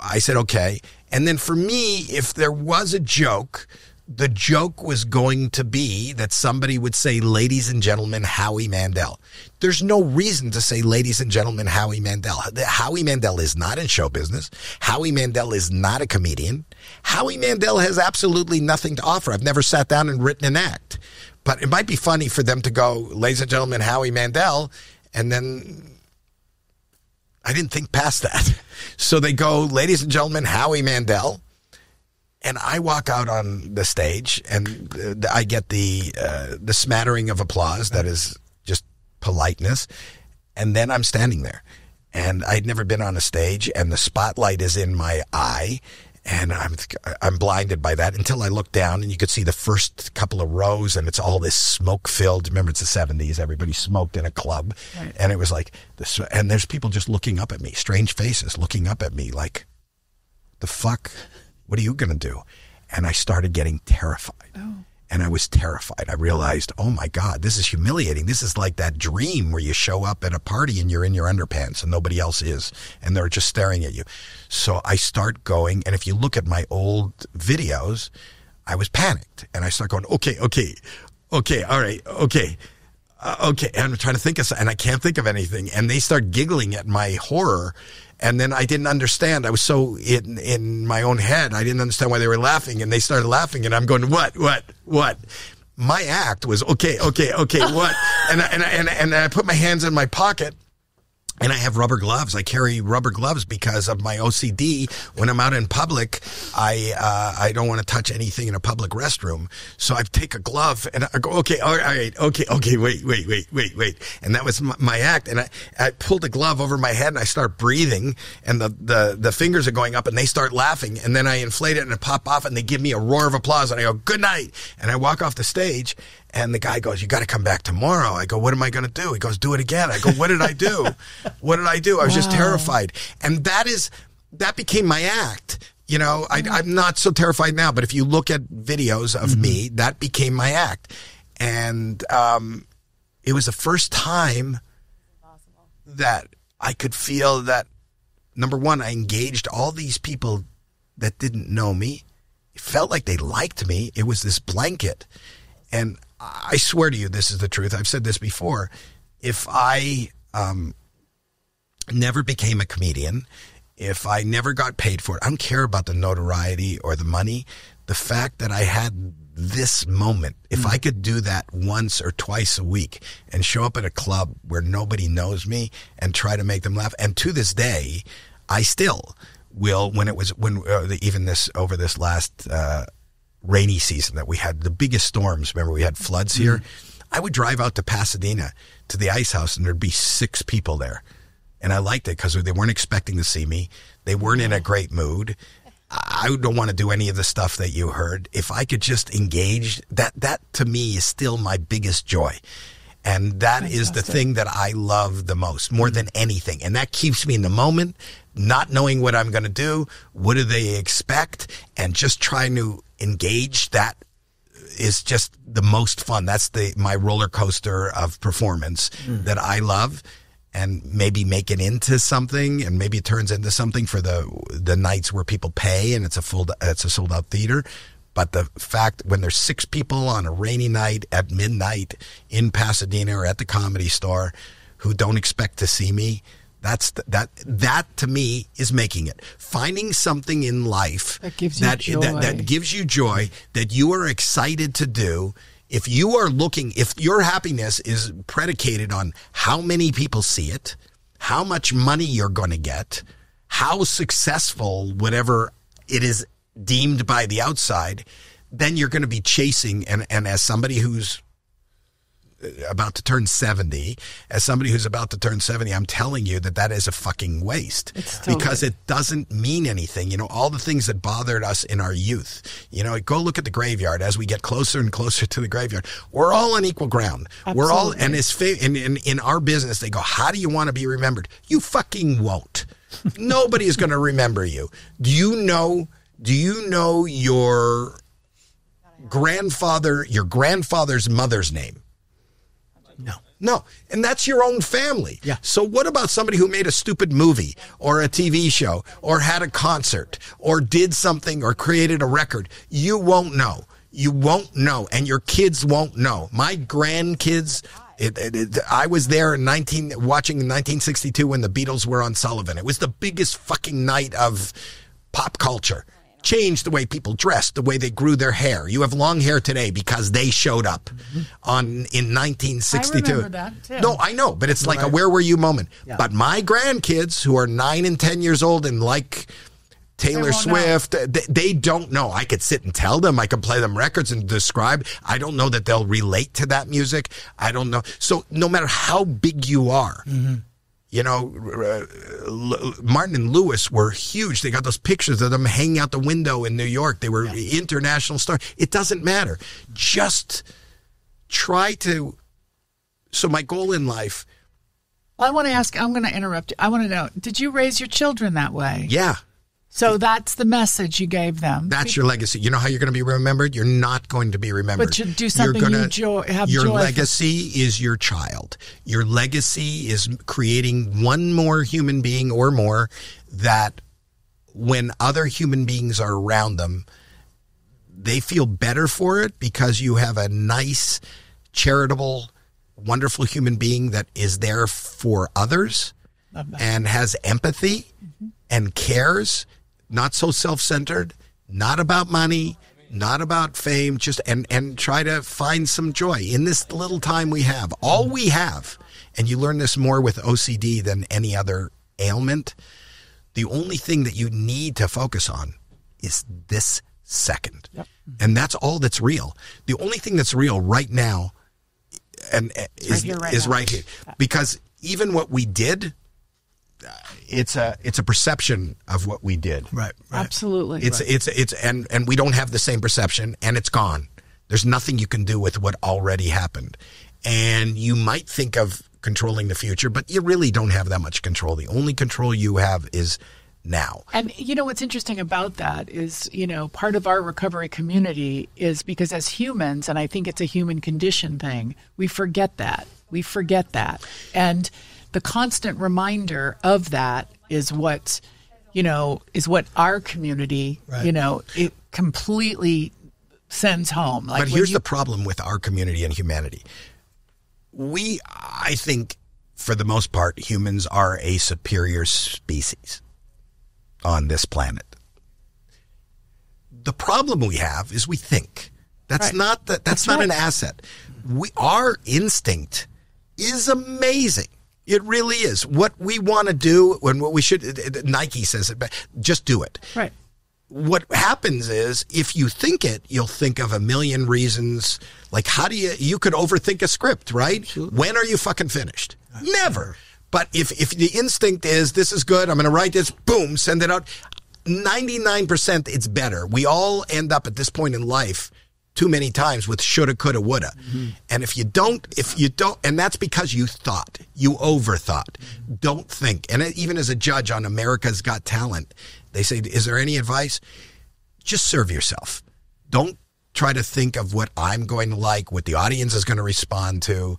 I said, okay. And then for me, if there was a joke, the joke was going to be that somebody would say, ladies and gentlemen, Howie Mandel. There's no reason to say, ladies and gentlemen, Howie Mandel. Howie Mandel is not in show business. Howie Mandel is not a comedian. Howie Mandel has absolutely nothing to offer. I've never sat down and written an act. But it might be funny for them to go, ladies and gentlemen, Howie Mandel. And then I didn't think past that. So they go, ladies and gentlemen, Howie Mandel. And I walk out on the stage, and I get the smattering of applause that is just politeness, and then I'm standing there, and I'd never been on a stage, and the spotlight is in my eye, and I'm blinded by that until I look down, and you could see the first couple of rows, and it's all this smoke-filled. Remember, it's the 70s. Everybody smoked in a club, right. And it was like this, and there's people just looking up at me, strange faces looking up at me, like, the fuck. What are you going to do? And I started getting terrified. Oh. And I was terrified. I realized, oh my God, this is humiliating. This is like that dream where you show up at a party and you're in your underpants and nobody else is, and they're just staring at you. So I start going, and if you look at my old videos, I was panicked. And I start going, okay, all right, okay. And I'm trying to think of something, and I can't think of anything. And they start giggling at my horror. And then I didn't understand. I was so in my own head. I didn't understand why they were laughing. And they started laughing. And I'm going, what? My act was, okay, what? And I put my hands in my pocket. And I have rubber gloves. I carry rubber gloves because of my OCD. When I'm out in public, I don't want to touch anything in a public restroom. So I take a glove and I go, okay, all right, okay, wait. And that was my act. And I pulled the glove over my head and I start breathing, and the fingers are going up and they start laughing. And then I inflate it and it pop off and they give me a roar of applause and I go, good night. And I walk off the stage. And the guy goes, you got to come back tomorrow. I go, what am I going to do? He goes, do it again. I go, what did I do? I was just terrified. And that became my act. You know, I'm not so terrified now, but if you look at videos of me, that became my act. And it was the first time that I could feel that, number one, I engaged all these people that didn't know me. It felt like they liked me. It was this blanket. And I swear to you, this is the truth. I've said this before. If I never became a comedian, if I never got paid for it, I don't care about the notoriety or the money. The fact that I had this moment, if I could do that once or twice a week and show up at a club where nobody knows me and try to make them laugh. And to this day, I still will, even over this last rainy season that we had, the biggest storms. Remember, we had floods here. I would drive out to Pasadena to the Ice House and there'd be 6 people there. And I liked it because they weren't expecting to see me. They weren't in a great mood. I don't want to do any of the stuff that you heard. If I could just engage, that to me is still my biggest joy. And that is the thing that I love the most, more than anything. And that keeps me in the moment, not knowing what I'm going to do. What do they expect? And just trying to engage. That is just the most fun. That's my roller coaster of performance that I love. and maybe make it into something, and maybe it turns into something for the nights where people pay and it's a sold out theater. But the fact when there's 6 people on a rainy night at midnight in Pasadena or at the Comedy Store who don't expect to see me, that to me is making it. Finding something in life that gives you joy. That gives you joy, that you are excited to do. If your happiness is predicated on how many people see it, how much money you're going to get, how successful whatever it is deemed by the outside, then you're going to be chasing. And as somebody who's about to turn 70, I'm telling you that is a fucking waste. Because it doesn't mean anything. All the things that bothered us in our youth, go look at the graveyard. As we get closer and closer to the graveyard, we're all on equal ground. Absolutely. We're all, and in our business, they go, how do you want to be remembered? You fucking won't. Nobody is going to remember you. Do you know your grandfather's mother's name? No. And that's your own family. Yeah. So what about somebody who made a stupid movie or a TV show or had a concert or did something or created a record? You won't know. You won't know. And your kids won't know. My grandkids, I was there watching in 1962 when the Beatles were on Sullivan. It was the biggest fucking night of pop culture. Changed the way people dressed, the way they grew their hair. You have long hair today because they showed up in 1962. I remember that too. No, I know, but it's like a where were you moment. Yeah. But my grandkids who are 9 and 10 years old and like Taylor Swift, they don't know. I could sit and tell them. I could play them records and describe. I don't know that they'll relate to that music. I don't know. So no matter how big you are, Martin and Lewis were huge. They got those pictures of them hanging out the window in New York. They were international stars. It doesn't matter. Just try to. So my goal in life. Well, I want to ask. I'm going to interrupt you. I want to know. Did you raise your children that way? Yeah. So that's the message you gave them. That's your legacy. You know how you're going to be remembered? You're not going to be remembered. But you do something have joy. Your legacy is your child. Your legacy is creating one more human being or more that when other human beings are around them, they feel better for it because you have a nice, charitable, wonderful human being that is there for others and has empathy and cares. Not so self-centered, not about money, not about fame, just and try to find some joy in this little time we have. All we have, and you learn this more with OCD than any other ailment, the only thing that you need to focus on is this second. Yep. And that's all that's real. The only thing that's real right now is right here. Because even what we did, it's a perception of what we did. Right. Absolutely. It's and we don't have the same perception, and it's gone. There's nothing you can do with what already happened. And you might think of controlling the future, but you really don't have that much control. The only control you have is now. And what's interesting about that is, part of our recovery community is because as humans, and I think it's a human condition thing, we forget that. And the constant reminder of that is what our community, it completely sends home. But here's the problem with our community and humanity. I think, for the most part, humans are a superior species on this planet. The problem we have is we think. That's not an asset. Our instinct is amazing. It really is. What we want to do and what we should, Nike says it, just do it. Right. What happens is if you think it, you'll think of a million reasons. Like you could overthink a script, right? Absolutely. When are you fucking finished? Never. But if the instinct is, this is good, I'm going to write this, boom, send it out. 99% it's better. We all end up at this point in life too many times with shoulda, coulda, woulda. Mm-hmm. And if you don't, and that's because you overthought. Mm-hmm. Don't think. And even as a judge on America's Got Talent, they say, is there any advice? Just serve yourself. Don't try to think of what I'm going to like, what the audience is going to respond to.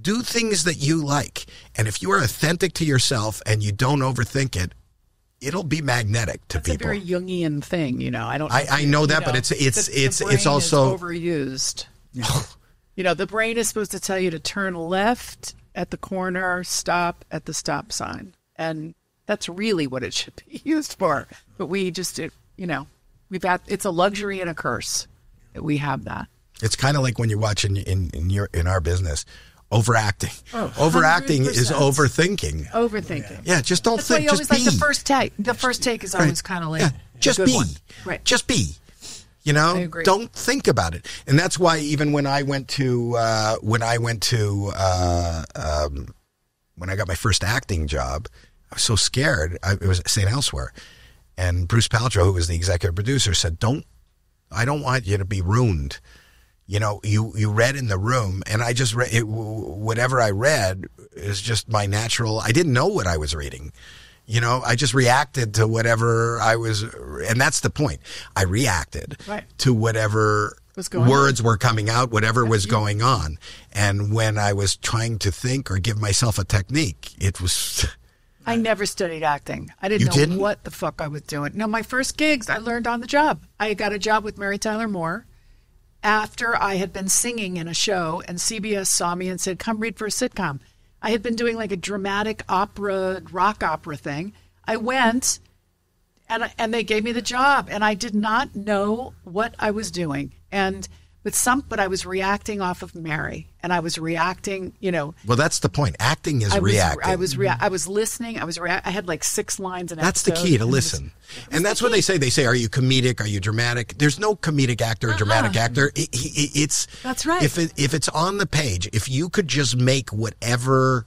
Do things that you like. And if you are authentic to yourself and you don't overthink it, it'll be magnetic to people. It's a very Jungian thing, you know. I know that, but it's also overused. You know, the brain is supposed to tell you to turn left at the corner, stop at the stop sign. And that's really what it should be used for. But we just, it's a luxury and a curse that we have that. It's kind of like when you're watching in our business, overacting. Overacting 100%. Is overthinking. Overthinking. Yeah, just don't think. That's why just be. Like the first take. The first take is always kind of like just be. One. Right. Just be. You know, I agree. Don't think about it. And that's why even when I got my first acting job, I was so scared. It was at St. Elsewhere. And Bruce Paltrow, who was the executive producer, said, I don't want you to be ruined. You know, you read in the room, and I just read whatever I read is just my natural. I didn't know what I was reading. You know, I just reacted to whatever I was, and that's the point. I reacted to whatever words were coming out, whatever was going on. And when I was trying to think or give myself a technique, it was... I never studied acting. I didn't know what the fuck I was doing. No, my first gigs, I learned on the job. I got a job with Mary Tyler Moore after I had been singing in a show, and CBS saw me and said, come read for a sitcom. I had been doing like a dramatic opera, rock opera thing. I went, and they gave me the job, and I did not know what I was doing. But I was reacting off of Mary, and I was reacting, you know. Well, that's the point. Acting is reacting. I was listening. I had like 6 lines an That's episode. the key, to listen. And that's what they say. They say, are you comedic? Are you dramatic? There's no comedic actor or dramatic actor. That's right. If it's on the page, if you could just make whatever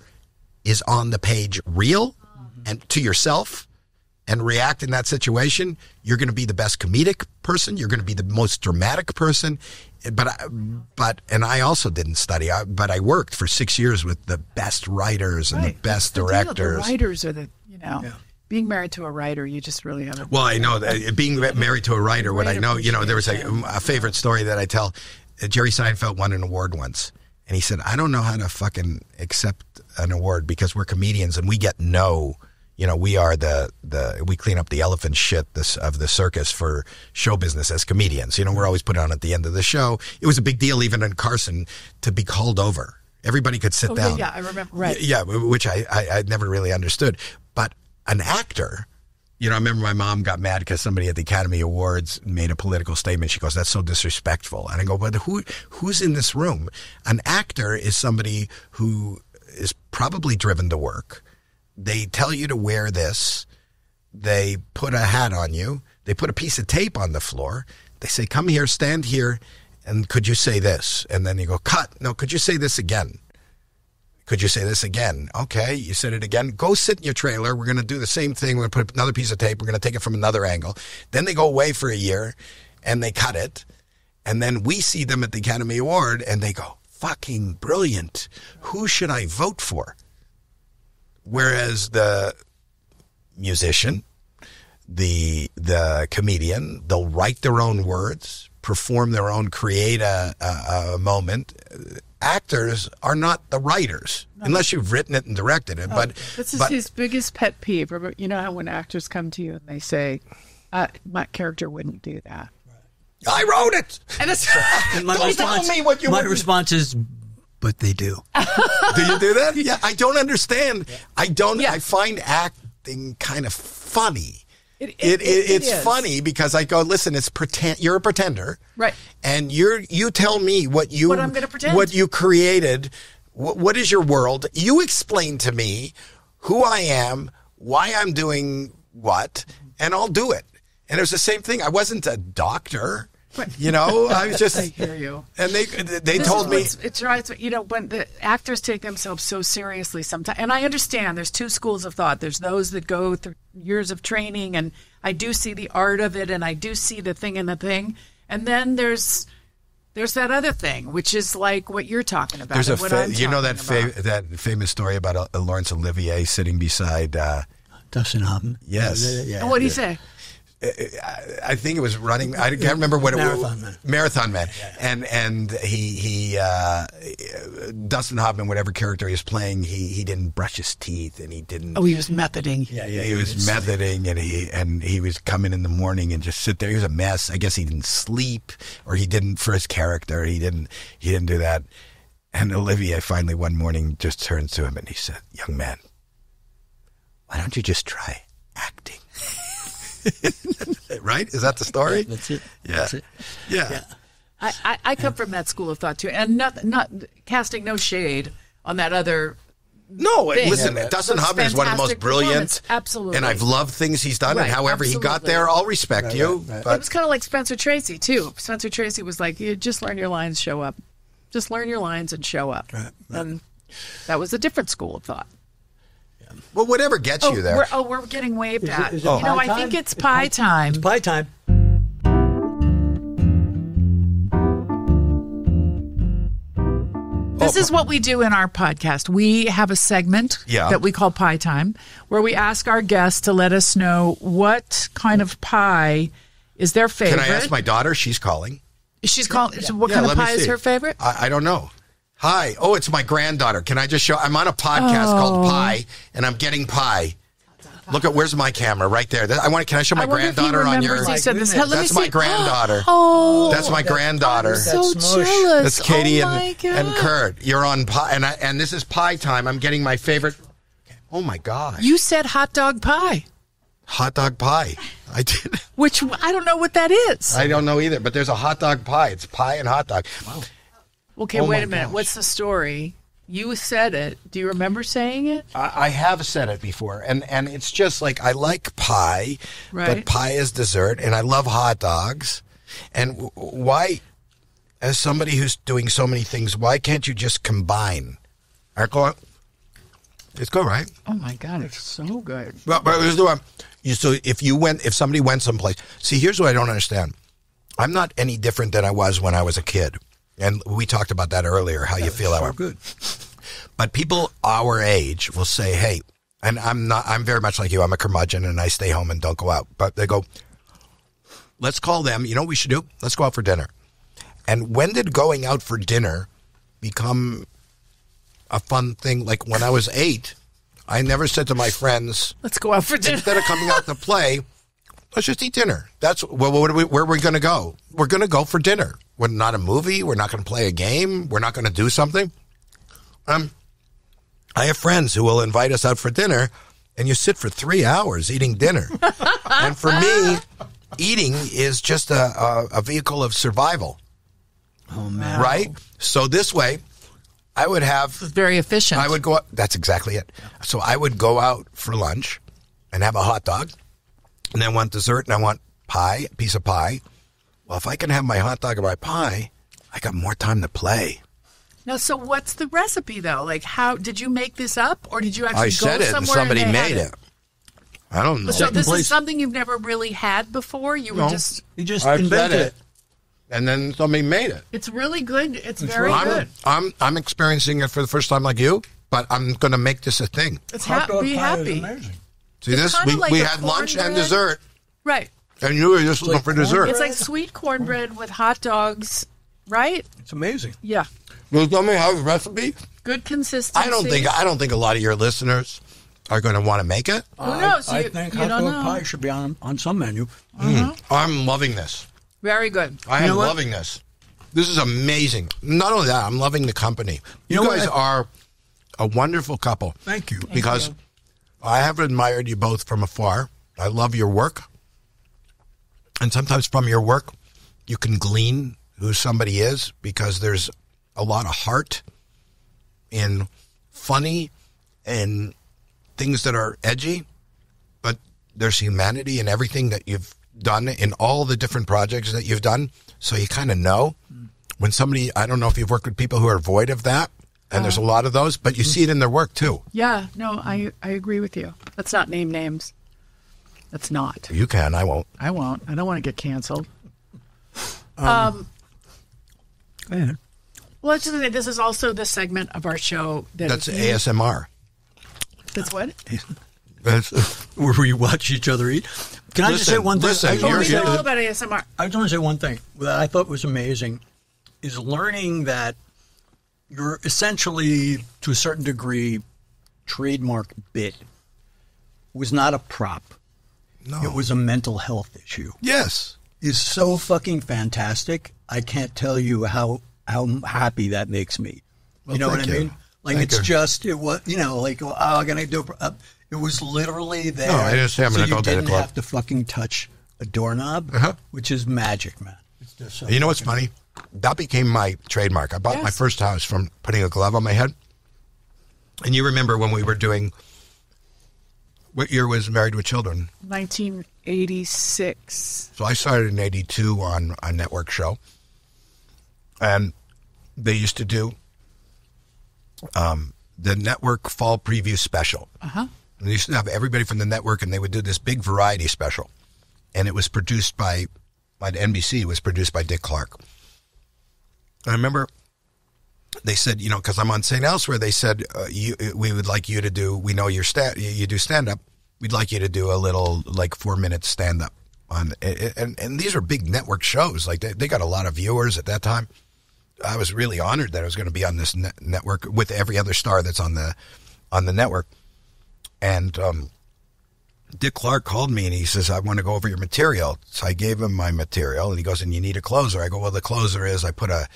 is on the page real and to yourself and react in that situation, you're going to be the best comedic person. You're going to be the most dramatic person. And I also didn't study, but I worked for 6 years with the best writers and the best directors. The writers are being married to a writer, you just really have Well, I know that being married to a writer, what I know, there was a favorite story that I tell. Jerry Seinfeld won an award once, and he said, I don't know how to fucking accept an award because we're comedians and we get no. You know, we are we clean up the elephant shit of the circus for show business as comedians. You know, we're always put on at the end of the show. It was a big deal even in Carson to be called over. Everybody could sit down. Yeah, I remember. Right. Yeah, which I never really understood. But an actor, you know, I remember my mom got mad because somebody at the Academy Awards made a political statement. She goes, that's so disrespectful. And I go, but who's in this room? An actor is somebody who is probably driven to work. They tell you to wear this. They put a hat on you. They put a piece of tape on the floor. They say, come here, stand here, and could you say this? And then you go, cut. No, could you say this again? Could you say this again? Okay, you said it again. Go sit in your trailer. We're going to do the same thing. We're going to put another piece of tape. We're going to take it from another angle. Then they go away for a year, and they cut it. And then we see them at the Academy Award, and they go, fucking brilliant. Who should I vote for? Whereas the musician, the comedian, they'll write their own words, perform their own, create a moment. Actors are not the writers, unless you've written it and directed it. But this is his biggest pet peeve. You know how when actors come to you and they say, my character wouldn't do that. I wrote it. And my response is, but they do. Do you do that? Yeah, I don't understand. I don't. Yeah. I find acting kind of funny. It's funny because I go, listen, it's pretend. You're a pretender, right? And you tell me what I'm going to pretend. What you created. What is your world? You explain to me who I am, why I'm doing what, and I'll do it. And it was the same thing. I wasn't a doctor. You know, I was just. I hear you. And they told me it's right. You know, when the actors take themselves so seriously sometimes, and I understand there's 2 schools of thought. There's those that go through years of training, and I do see the art of it, and I do see the thing in the thing, and then there's that other thing, which is like what you're talking about. There's that famous story about Laurence Olivier sitting beside Dustin Hoffman. Yes. And what did he say? I think it was running. I can't remember what Marathon it was. Man. Marathon Man. And he Dustin Hoffman, whatever character he was playing, he didn't brush his teeth and he didn't. Oh, he was methoding. Yeah. He was methoding, and he was coming in the morning and just sit there. He was a mess. I guess he didn't sleep, or he didn't for his character. He didn't do that. And Olivier finally one morning just turns to him and he said, "Young man, why don't you just try acting?" Right? Is that the story? That's it. Yeah. That's it. Yeah. I come from that school of thought too, and not casting no shade on that other. No, thing. listen, Yeah. Dustin That's Hoffman is one of the most fantastic brilliant. performance. Absolutely. And I've loved things he's done, Right, and however he got absolutely. there, I'll respect you. right. It But was kind of like Spencer Tracy too. Spencer Tracy was like, "You just learn your lines, show up. Just learn your lines and show up." Right. And that was a different school of thought. well, whatever gets you there. We're getting waved at. is it You know, pie I time? think it's pie time. It's pie time. This is what we do in our podcast. We have a segment Yeah. that we call Pie Time, where we ask our guests to let us know what kind of pie is their favorite. Can I ask my daughter? She's calling. She's calling. So what Yeah, kind of let me pie is see. her favorite? I don't know. Hi. Oh, it's my granddaughter. Can I just show? I'm on a podcast called Pie, and I'm getting pie. Look at where's my camera right there. Can I show my I wonder if he granddaughter on your? remembers he said this. goodness. Let me That's my see. granddaughter. Oh, That's my granddaughter. I'm so That's Smush. jealous. That's Katie oh my God. and Kurt. You're on pie, and this is pie time. I'm getting my favorite. Oh my gosh! You said hot dog pie, Hot dog pie. I did. which I don't know what that is. I don't know either, but there's a hot dog pie. It's pie and hot dog. Okay, Oh wait my a minute. gosh. What's the story? You said it. Do you remember saying it? I have said it before, and it's just like I like pie, Right. but pie is dessert, and I love hot dogs. And why, as somebody who's doing so many things, why can't you just combine? Arco, it's good, right? Oh my God, it's so good. But here's the one. So if somebody went someplace, see, here's what I don't understand. I'm not any different than I was when I was a kid. And we talked about that earlier, how you feel that way. So good. But people our age will say, hey, and I'm very much like you. I'm a curmudgeon and I stay home and don't go out. But they go, let's call them. You know what we should do? Let's go out for dinner. And when did going out for dinner become a fun thing? Like when I was 8, I never said to my friends, Let's go out for dinner. instead of coming out to play, let's just eat dinner. That's where are we going to go? We're going to go for dinner. We're not a movie. We're not going to play a game. We're not going to do something. I have friends who will invite us out for dinner, and you sit for 3 hours eating dinner. And for me, eating is just a vehicle of survival, Oh man. right? So this way, I would have Very efficient. I would go out. That's exactly it. So I would go out for lunch and have a hot dog, and I want dessert, and I want pie, a piece of pie. Well, if I can have my hot dog and my pie, I got more time to play. Now, so what's the recipe though? Like, how did you make this up, or did you actually I go said it, and somewhere somebody they had made it. I don't know. So this place. is something you've never really had before. You were No. just. You just I said invented it, it. and then somebody made it. It's really good. It's very I'm, good. I'm experiencing it for the first time like you, but I'm going to make this a thing. It's Hot dog be pie is happy. amazing. See this? kinda like We a had lunch and cornbread. dessert, Right. and you were just looking like for dessert. It's like sweet cornbread with hot dogs. Right. It's amazing. Yeah. Will you tell me how the recipe? Good consistency. I don't think a lot of your listeners are going to want to make it. Who knows? I You- think you hot don't dog know. pie should be on some menu. I'm loving this. Very good. I am know what? loving this. This is amazing. Not only that, I'm loving the company. You, know guys what? are a wonderful couple. Thank you. Because I have admired you both from afar. I love your work. And sometimes from your work, you can glean who somebody is because there's a lot of heart in funny and things that are edgy, but there's humanity in everything that you've done in all the different projects that you've done. So you kind of know when somebody, I don't know if you've worked with people who are void of that, and there's a lot of those, but you see it in their work too. Yeah. No, I agree with you. Let's not name names. That's not. You can, I won't. I won't. I don't want to get canceled. Go ahead. Well, let's just say this is also the segment of our show That's is- ASMR. That's what? where we watch each other eat. Can I just say one thing? We know all about ASMR. I just want to say one thing that I thought was amazing is learning that you're essentially, to a certain degree, trademark bit was not a prop. No. It was a mental health issue. Yes. Is so fucking fantastic. I can't tell you how happy that makes me. Well, you know what I thank you. mean? Like Thank it's you. just it was like I'm gonna do. It was literally there. No, I understand. So I'm gonna you go to the didn't club. have to fucking touch a doorknob, which is magic, man. It's just so You know what's fucking- funny? That became my trademark. I bought my first house from putting a glove on my head. And you remember when we were doing, what year was Married with Children? 1986. So I started in 82 on a network show. And they used to do the network fall preview special. Uh-huh. And they used to have everybody from the network, and they would do this big variety special. And it was produced by NBC, it was produced by Dick Clark. I remember they said, you know, because I'm on St. Elsewhere, they said, we would like you to do, we know you do stand-up, we'd like you to do a little, like, 4-minute stand-up. And these are big network shows. Like, they got a lot of viewers at that time. I was really honored that I was going to be on this network with every other star that's on the network. And Dick Clark called me and he says, I want to go over your material. So I gave him my material and he goes, and you need a closer. I go, well, the closer is I put a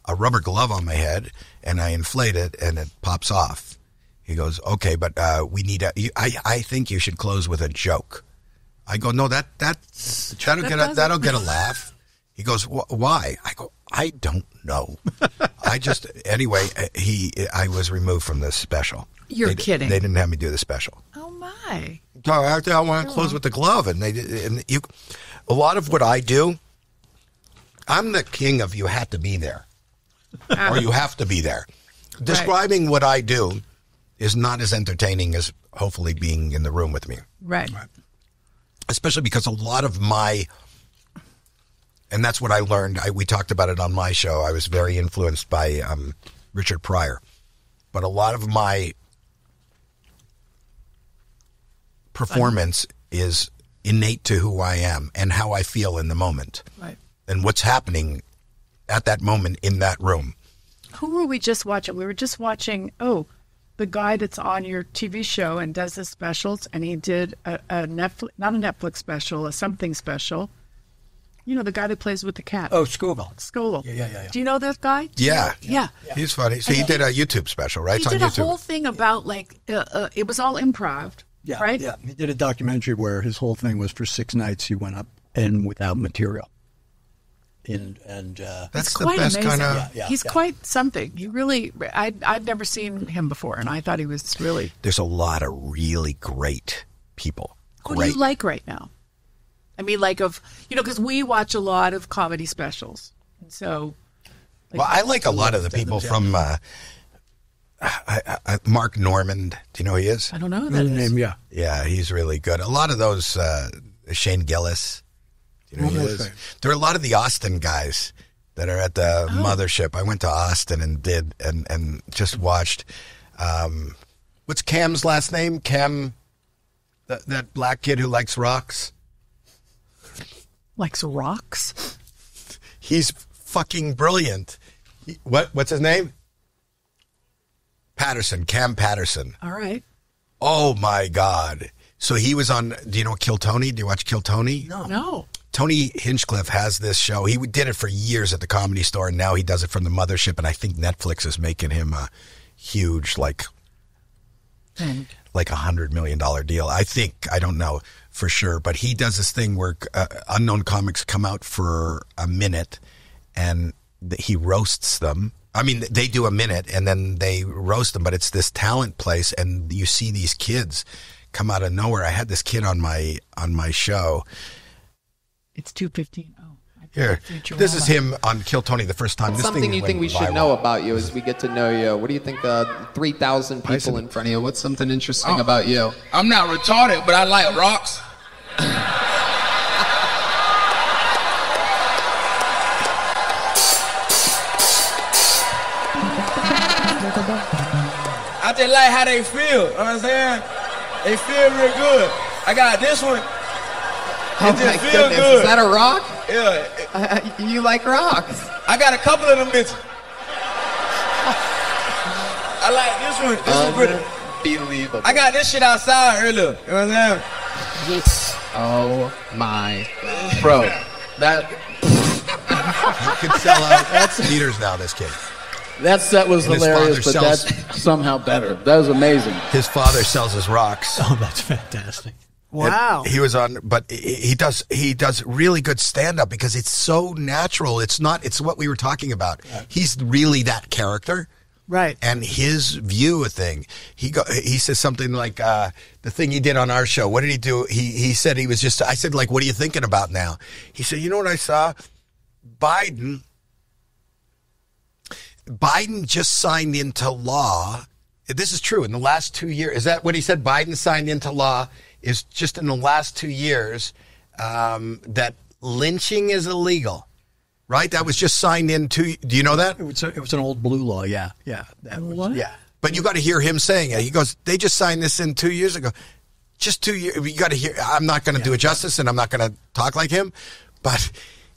rubber glove on my head and I inflate it and it pops off. He goes, okay, but we need I think you should close with a joke. I go, no, that'll get a laugh. He goes, why? I go, I don't know. Anyway, I was removed from the special. You're kidding. They didn't have me do the special. Oh, my. So I want to close with the glove, and a lot of what I do, I'm the king of you had to be there, or you have to be there. Describing what I do is not as entertaining as hopefully being in the room with me. Right. Especially because a lot of and that's what I learned. We talked about it on my show. I was very influenced by Richard Pryor, but a lot of my performance is innate to who I am and how I feel in the moment. Right. And what's happening at that moment in that room. Who were we just watching? We were just watching, the guy that's on your TV show and does the specials, and he did a Netflix, not a Netflix special, a something special. You know, the guy that plays with the cat. Oh, Scoville. Scoville. Yeah. Do you know that guy? Yeah. He's funny. So he did a YouTube special, right? He It's on did a YouTube. whole thing about, it was all improv, right? Yeah. He did a documentary where his whole thing was for 6 nights he went up and without material. That's the quite best amazing. kind of... He's quite something. He really, I'd never seen him before, and I thought he was really... There's a lot of really great people. What do you like right now? I mean, because we watch a lot of comedy specials. And so... Well, I like a lot of the people from Mark Normand. Do you know who he is? I don't know who that is. name, yeah. Yeah, he's really good. A lot of those, Shane Gillis. Do you know who he is? There are a lot of the Austin guys that are at the mothership. I went to Austin and did and just watched. What's Cam's last name? Cam, that black kid who likes rocks. Likes rocks? He's fucking brilliant. What's his name? Patterson, Cam Patterson. All right. Oh my God. So he was on, do you know Kill Tony? Do you watch Kill Tony? No. Tony Hinchcliffe has this show. He did it for years at the Comedy Store, and now he does it from the mothership, and I think Netflix is making him a huge, like $100 million deal. I think, I don't know for sure, but he does this thing where unknown comics come out for a minute, and he roasts them. I mean, they do a minute, and then they roast them, but it's this talent place, and you see these kids come out of nowhere. I had this kid on my show. It's 2:15. Oh. Here, this is him on Kill Tony the first time. What's This something thing you think we went should viral. know about you as we get to know you? What do you think 3,000 people in front of you? What's something interesting about you? I'm not retarded, but I like rocks. I just like how they feel. You know what I'm saying? They feel real good. I got this one. Oh It just my feel goodness. good. Is that a rock? Yeah. You like rocks? I got a couple of them bitches. I like this one. This is pretty. Unbelievable. I got this shit outside earlier. You know what I'm saying? Oh my. Bro, that. He could sell out theaters now, this kid. That set was And his hilarious, father but sells- that's somehow better. That was amazing. His father sells his rocks. Oh, that's fantastic. Wow. He was on, but he does really good stand up because it's so natural. It's what we were talking about. He's really that character. Right. And his view of thing, he says something like the thing he did on our show. What did he do? He said he was just. I said, like, what are you thinking about now? He said, you know what I saw? Biden just signed into law. This is true. In the last 2 years, is that what he said? Biden signed into law is just in the last 2 years that lynching is illegal. Right? That was just signed into. Do you know that? It was an old blue law. Yeah. That was, What? Yeah. But you got to hear him saying it. He goes, they just signed this in 2 years ago. Just 2 years. You got to hear. I'm not going to do it justice, and I'm not going to talk like him. But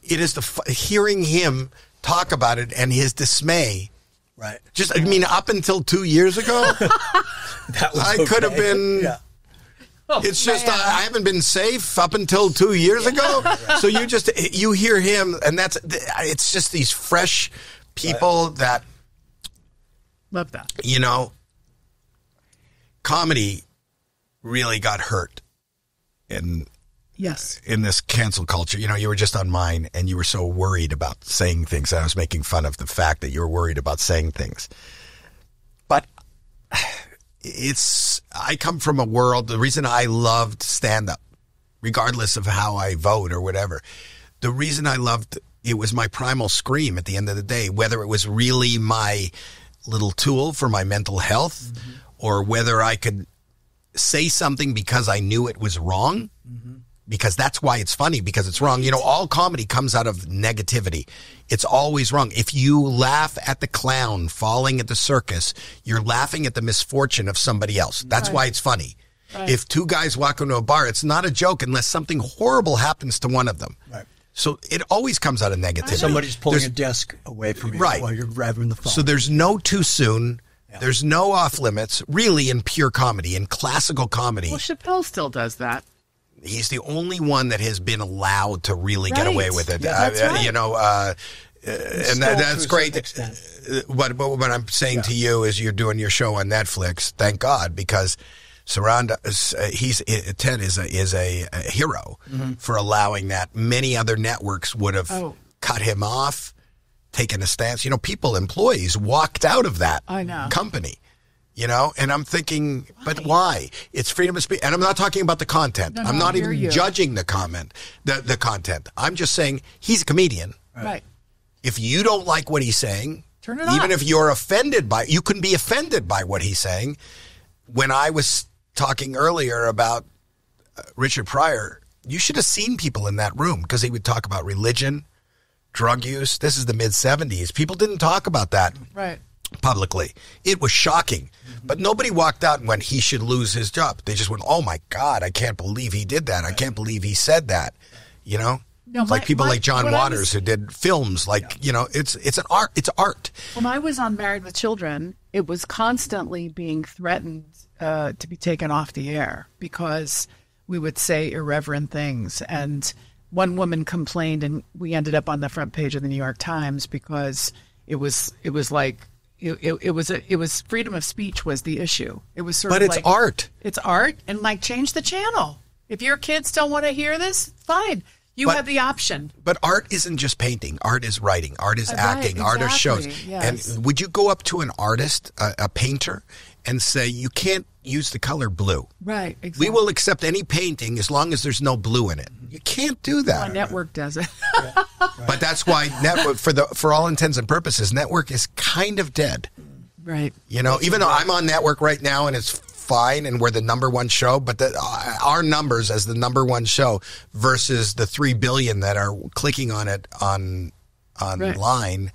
it is hearing him talk about it and his dismay. Right. Just, I mean, up until 2 years ago, That was I could have okay. been. Yeah. It's just I haven't been safe up until 2 years ago. So you hear him, and it's just these fresh people that, Love that. you know, comedy really got hurt in Yes. this cancel culture. You know, you were just on mine, and you were so worried about saying things. I was making fun of the fact that you were worried about saying things, but I come from a world, the reason I loved stand-up, regardless of how I vote or whatever, the reason I loved it was my primal scream at the end of the day, whether it was really my little tool for my mental health or whether I could say something because I knew it was wrong, because that's why it's funny, because it's wrong. You know, all comedy comes out of negativity. It's always wrong. If you laugh at the clown falling at the circus, you're laughing at the misfortune of somebody else. That's why it's funny. Right. If two guys walk into a bar, it's not a joke unless something horrible happens to one of them. Right. So it always comes out of negativity. Somebody's pulling There's- a desk away from you Right. while you're grabbing the phone. So there's no too soon. There's no off limits, really, in pure comedy, in classical comedy. Well, Chappelle still does that. He's the only one that has been allowed to really get away with it. Yeah, that's right. You know, and that's great. But what I'm saying to you is you're doing your show on Netflix. Thank God, because Ted is a hero for allowing that. Many other networks would have cut him off, taken a stance. You know, employees walked out of that company. You know, and I'm thinking, but why? It's freedom of speech. And I'm not talking about the content. I'm not even judging the content. I'm just saying he's a comedian. Right. If you don't like what he's saying, turn it even off. if you're offended by, you can be offended by what he's saying. When I was talking earlier about Richard Pryor, you should have seen people in that room because he would talk about religion, drug use. This is the mid-'70s. People didn't talk about that. Right. Publicly. It was shocking. But nobody walked out and went, he should lose his job. They just went, oh my God, I can't believe he did that. I can't believe he said that. You know? No, like people like John Waters who did films, like, you know, it's an art. It's art. When I was on Married with Children, it was constantly being threatened to be taken off the air because we would say irreverent things. And one woman complained, and we ended up on the front page of the New York Times because it was like, it was freedom of speech was the issue. It was sort But of it's like, art. It's art, and like change the channel. If your kids don't want to hear this, fine. You have the option. But art isn't just painting. Art is writing. Art is Right, acting. Art is shows. yes. And would you go up to an artist, a painter, and say, you can't use the color blue? Right, exactly. We will accept any painting as long as there's no blue in it. You can't do that. My network does it. But that's why network, for all intents and purposes, network is kind of dead. Right. You know, even though I'm on network right now and it's fine and we're the number one show, but our numbers as the number one show versus the 3 billion that are clicking on it online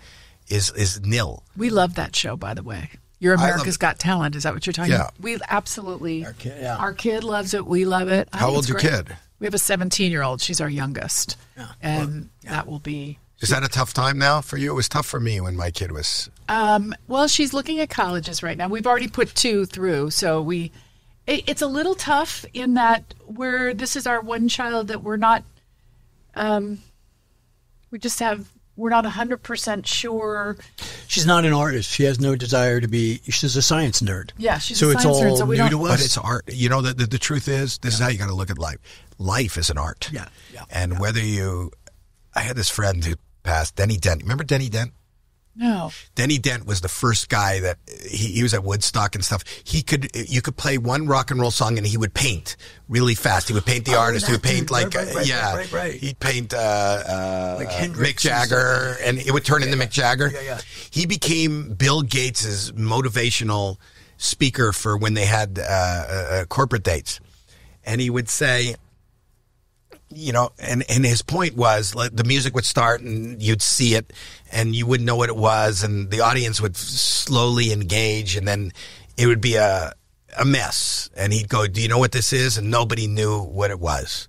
is nil. We love that show, by the way. You're America's Got Talent. Is that what you're talking Yeah. about? We absolutely. Yeah. Our kid loves it. We love it. I How think old's it's your great. kid? We have a 17-year-old. She's our youngest. And that will be. Is that a tough time now for you? It was tough for me when my kid was. Well, she's looking at colleges right now. We've already put 2 through. So it's a little tough in that this is our one child that we're not, we're not 100% sure. She's not an artist. She has no desire to be. She's a science nerd. Yeah, she's so a it's science all nerd. So we new don't. to us. But it's art. You know, the truth is, this is how you got to look at life. Life is an art. Yeah. And whether you, I had this friend who passed, Denny Dent. Remember Denny Dent? No. Denny Dent was the first guy that he was at Woodstock and stuff. You could play one rock and roll song and he would paint really fast. He would paint the artist. He would paint right. He'd paint Like Hendrix Mick Jagger, and it would turn into Mick Jagger. Yeah. He became Bill Gates's motivational speaker for when they had corporate dates, and he would say, you know, and his point was, like, the music would start and you'd see it and you wouldn't know what it was, and the audience would slowly engage, and then it would be a mess, and he'd go, do you know what this is? And nobody knew what it was.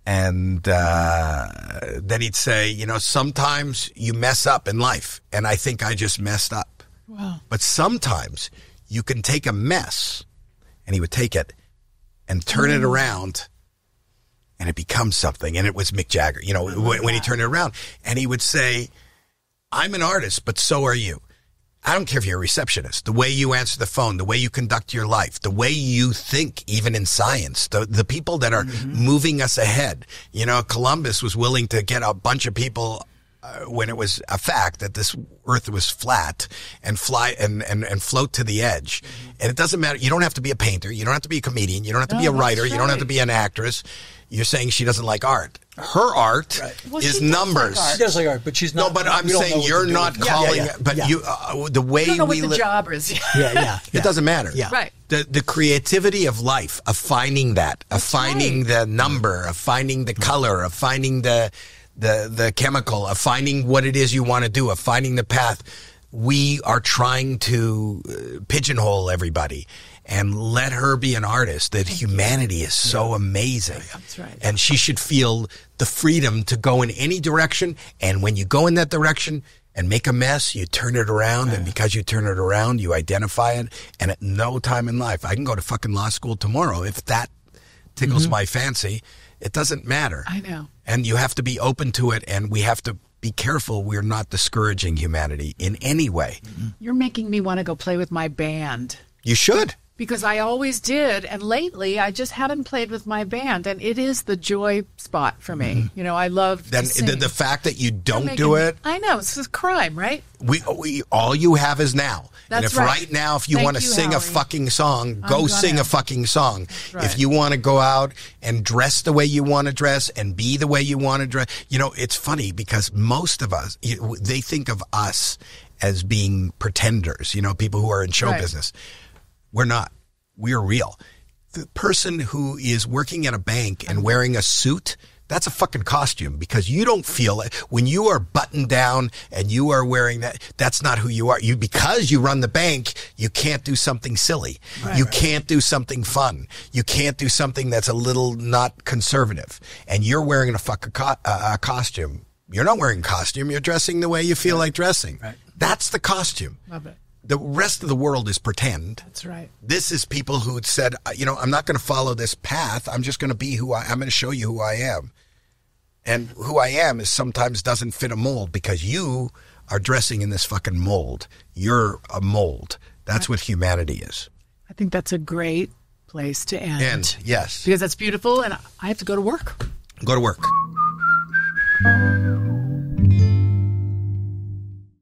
And then he'd say, you know, sometimes you mess up in life, and I think I just messed up. Wow. But sometimes you can take a mess, and he would take it and turn it around, and it becomes something. And it was Mick Jagger, you know, when he turned it around. And he would say, I'm an artist, but so are you. I don't care if you're a receptionist, the way you answer the phone, the way you conduct your life, the way you think, even in science, the people that are moving us ahead. You know, Columbus was willing to get a bunch of people when it was a fact that this earth was flat, and fly and float to the edge. And it doesn't matter. You don't have to be a painter. You don't have to be a comedian. You don't have to be a writer. You don't have to be an actress. You're saying she doesn't like art. Her art Well, is she does numbers. like art. She does like art, but she's not. No, but I'm we don't know saying what you're to do not with it. calling Yeah. it. But you, the way I don't know we what the job is. Yeah. it doesn't matter. Yeah. Right. The creativity of life, of finding that, of finding the number, of finding the color, of finding the chemical, of finding what it is you want to do, of finding the path. We are trying to pigeonhole everybody and let her be an artist. That humanity is so amazing. That's right. And she should feel the freedom to go in any direction. And when you go in that direction and make a mess, you turn it around. And because you turn it around, you identify it. And at no time in life, I can go to fucking law school tomorrow if that tickles my fancy. It doesn't matter. I know. And you have to be open to it, and we have to be careful we're not discouraging humanity in any way. You're making me want to go play with my band. You should. Because I always did, and lately I just haven't played with my band, and it is the joy spot for me. You know, I love Then to sing. the fact that you don't Making- do it, I know, it's a crime, right? we all you have is now. And That's if right. now, if you Thank want to you, sing a Howie. fucking song, go gonna. sing a fucking song. right. If you want to go out and dress the way you want to dress and be the way you want to dress, you know, it's funny because most of us, they think of us as being pretenders, you know, people who are in show Right. business. We're not. We're real. The person who is working at a bank and wearing a suit, that's a fucking costume, because you don't feel it when you are buttoned down and you are wearing that. That's not who you are. Because you run the bank, you can't do something silly. You can't do something fun. You can't do something that's a little not conservative. And you're wearing a fucking costume. You're not wearing a costume. You're dressing the way you feel like dressing. Right. That's the costume. Love it. The rest of the world is pretend. That's right. This is people who said, you know, I'm not going to follow this path. I'm just going to be I'm going to show you who I am. And who I am is sometimes doesn't fit a mold because you are dressing in this fucking mold. You're a mold. That's what humanity is. I think that's a great place to end. And yes, Because that's beautiful, and I have to go to work. go to work.